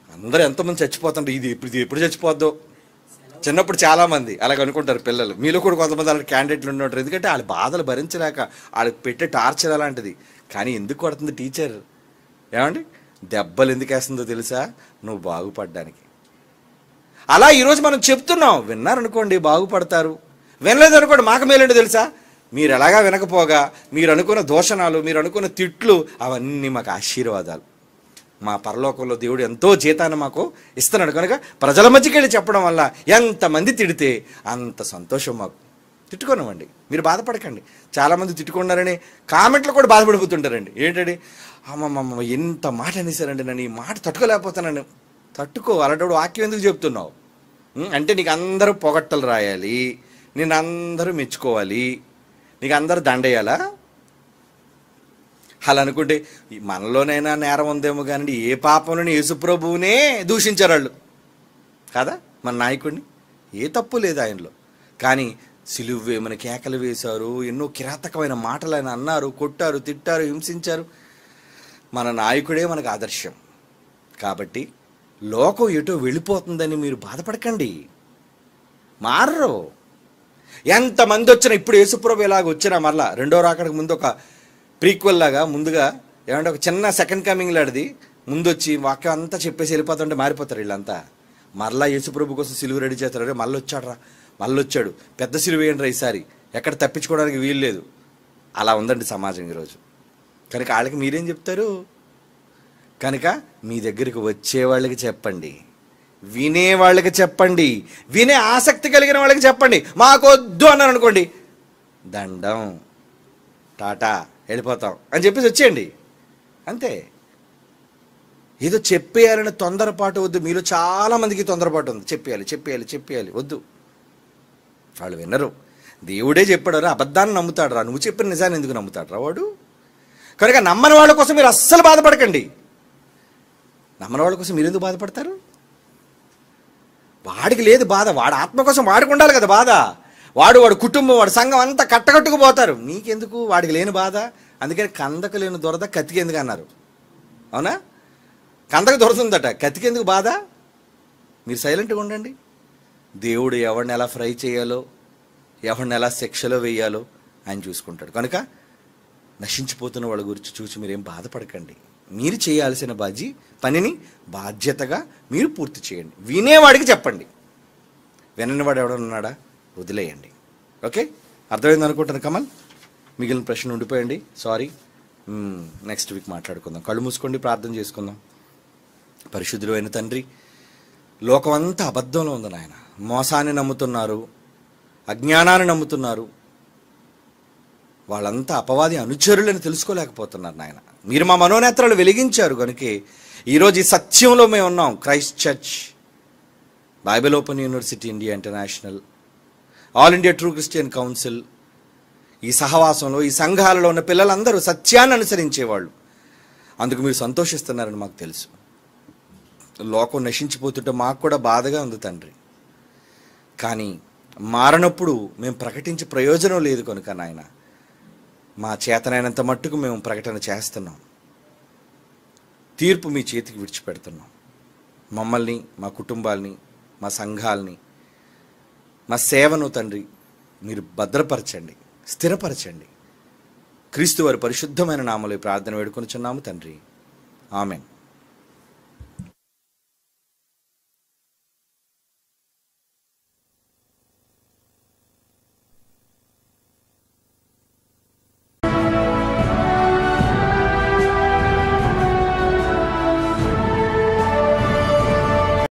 అందరూ ఎంతోమంది చచ్చిపోతుంటారు, ఇది ఎప్పుడు చచ్చిపోద్దో. చిన్నప్పుడు చాలామంది అలాగ అనుకుంటారు పిల్లలు. మీలో కూడా కొంతమంది అలాంటి క్యాండిడేట్లు ఉంటారు. ఎందుకంటే వాళ్ళ బాధలు భరించలేక వాళ్ళకి పెట్టే టార్చర్ అలాంటిది. కానీ ఎందుకు కొడుతుంది టీచర్? ఏమండి, దెబ్బలు ఎందుకు వేస్తుందో తెలుసా? నువ్వు బాగుపడడానికి. అలా ఈరోజు మనం చెప్తున్నాం, విన్నారనుకోండి బాగుపడతారు, వినలేదనుకోండి మాకు మేలేంటో తెలుసా? మీరు ఎలాగా వినకపోగా మీరు అనుకున్న దోషణాలు, మీరు అనుకున్న తిట్లు అవన్నీ మాకు ఆశీర్వాదాలు. మా పరలోకంలో దేవుడు ఎంతో జీతాన్ని మాకు ఇస్తున్నాడు. కనుక ప్రజల మధ్యకి వెళ్ళి చెప్పడం వల్ల ఎంతమంది తిడితే అంత సంతోషం మాకు. తిట్టుకోనివ్వండి, మీరు బాధపడకండి. చాలామంది తిట్టుకున్నారని కామెంట్లు కూడా బాధపడిపోతుంటారండి. ఏంటండి, అమ్మమ్మ ఎంత మాట అనేసారండి, నన్ను ఈ మాట తట్టుకోలేకపోతున్నాను. తట్టుకో, అలాంటి వాక్యం ఎందుకు చెప్తున్నావు అంటే నీకు అందరూ పొగట్టలు రాయాలి, నేను అందరూ మెచ్చుకోవాలి, నీకు అందరూ దండేయాలా? అలా అనుకుంటే మనలోనైనా నేరం ఉందేమో కానీ ఏ పాపంలోని యేసుప్రభువునే దూషించారు వాళ్ళు కదా, మన నాయకుడిని. ఏ తప్పు లేదు ఆయనలో. కానీ సిలువ వేయమని కేకలు వేశారు, ఎన్నో కిరాతకమైన మాటలు ఆయన అన్నారు, కొట్టారు, తిట్టారు, హింసించారు. మన నాయకుడే మనకు ఆదర్శం. కాబట్టి లోకం ఎటో వెళ్ళిపోతుందని మీరు బాధపడకండి, మారరు. ఎంతమంది వచ్చినా, ఇప్పుడు యేసుప్రభు ఇలాగ వచ్చినా మరలా రెండో రాకడికి ముందు ఒక ప్రీక్వెల్ లాగా ముందుగా ఏమంటే ఒక చిన్న సెకండ్ కమింగ్ లాంటిది ముందు వచ్చి వాక్యం అంతా చెప్పేసి వెళ్ళిపోతుంటే మారిపోతారు వీళ్ళంతా. మరలా యేసుప్రభు కోసం సిలువ రెడీ చేస్తారు. రే మళ్ళీ వచ్చాడు, మళ్ళీ వచ్చాడు, పెద్ద సిలువ వేయండి ఈసారి, ఎక్కడ తప్పించుకోవడానికి వీలు లేదు. అలా ఉందండి సమాజం ఈరోజు. కనుక వాళ్ళకి మీరేం చెప్తారు? కనుక మీ దగ్గరికి వచ్చే వాళ్ళకి చెప్పండి, వినే వాళ్ళకి చెప్పండి, వినే ఆసక్తి కలిగిన వాళ్ళకి చెప్పండి. మాకొద్దు అన్నారు అనుకోండి, దండం, టాటా, వెళ్ళిపోతాం అని చెప్పేసి వచ్చేయండి, అంతే. ఏదో చెప్పేయాలని తొందరపాటు వద్దు. మీలో చాలామందికి తొందరపాటు ఉంది, చెప్పేయాలి చెప్పేయాలి చెప్పేయాలి, వద్దు. వాళ్ళు వినరు. దేవుడే చెప్పాడు, అబద్ధాన్ని నమ్ముతాడు రా, నువ్వు చెప్పిన నిజాన్ని ఎందుకు నమ్ముతాడు రా వాడు? కనుక నమ్మని వాళ్ళ కోసం మీరు అస్సలు బాధపడకండి. నమ్మని వాళ్ళ కోసం మీరు ఎందుకు బాధపడతారు? వాడికి లేదు బాధ, వాడు ఆత్మ కోసం వాడికి ఉండాలి కదా బాధ. వాడు కుటుంబం, వాడు సంఘం అంతా కట్టకట్టుకుపోతారు, నీకెందుకు వాడికి లేని బాధ? అందుకని కందకు లేని దొరద కత్తికి ఎందుకు అన్నారు, అవునా? కందకు దొరుకుతుందట, కత్తికి ఎందుకు బాధ? మీరు సైలెంట్గా ఉండండి. దేవుడు ఎవరిని ఎలా ఫ్రై చేయాలో, ఎవరిని ఎలా శిక్షలో వేయాలో ఆయన చూసుకుంటాడు. కనుక నశించిపోతున్న వాళ్ళ గురించి చూసి మీరేం బాధపడకండి. మీరు చేయాల్సిన పనిని బాధ్యతగా మీరు పూర్తి చేయండి. వినేవాడికి చెప్పండి, విననివాడు ఎవడన్నాడా వదిలేయండి. ఓకే, అర్థమైంది అనుకుంటాను కమల్. మిగిలిన ప్రశ్న ఉండిపోయండి, సారీ. నెక్స్ట్ వీక్ మాట్లాడుకుందాం. కళ్ళు మూసుకోండి, ప్రార్థన చేసుకుందాం. పరిశుద్ధుడు అయిన తండ్రి, లోకం అంతా అబద్ధంలో ఉంది నాయన. మోసాన్ని నమ్ముతున్నారు, అజ్ఞానాన్ని నమ్ముతున్నారు. వాళ్ళంతా అపవాది అనుచరులని తెలుసుకోలేకపోతున్నారు నాయన. మీరు మా మనోనేత్రాలు వెలిగించారు కనుకే ఈరోజు ఈ సత్యంలో మేము ఉన్నాం. Christ church, Bible open university India international, all India true Christian council, ఈ సహవాసంలో ఈ సంఘాలలో ఉన్న పిల్లలందరూ సత్యాన్ని అనుసరించేవాళ్ళు. అందుకు మీరు సంతోషిస్తున్నారని మాకు తెలుసు. లోకం నశించిపోతుంటే మాకు కూడా బాధగా ఉంది తండ్రి. కానీ మారనప్పుడు మేము ప్రకటించే ప్రయోజనం లేదు కనుక నాయన, మా చేతనైనంత మట్టుకు మేము ప్రకటన చేస్తున్నాం. తీర్పు మీ చేతికి విడిచిపెడుతున్నాం. మమ్మల్ని, మా కుటుంబాల్ని, మా సంఘాలని, మా సేవను తండ్రి మీరు భద్రపరచండి, స్థిరపరచండి. క్రీస్తు వారి పరిశుద్ధమైన నామములో ప్రార్థన వేడుకొనుచున్నాము తండ్రి, ఆమెన్.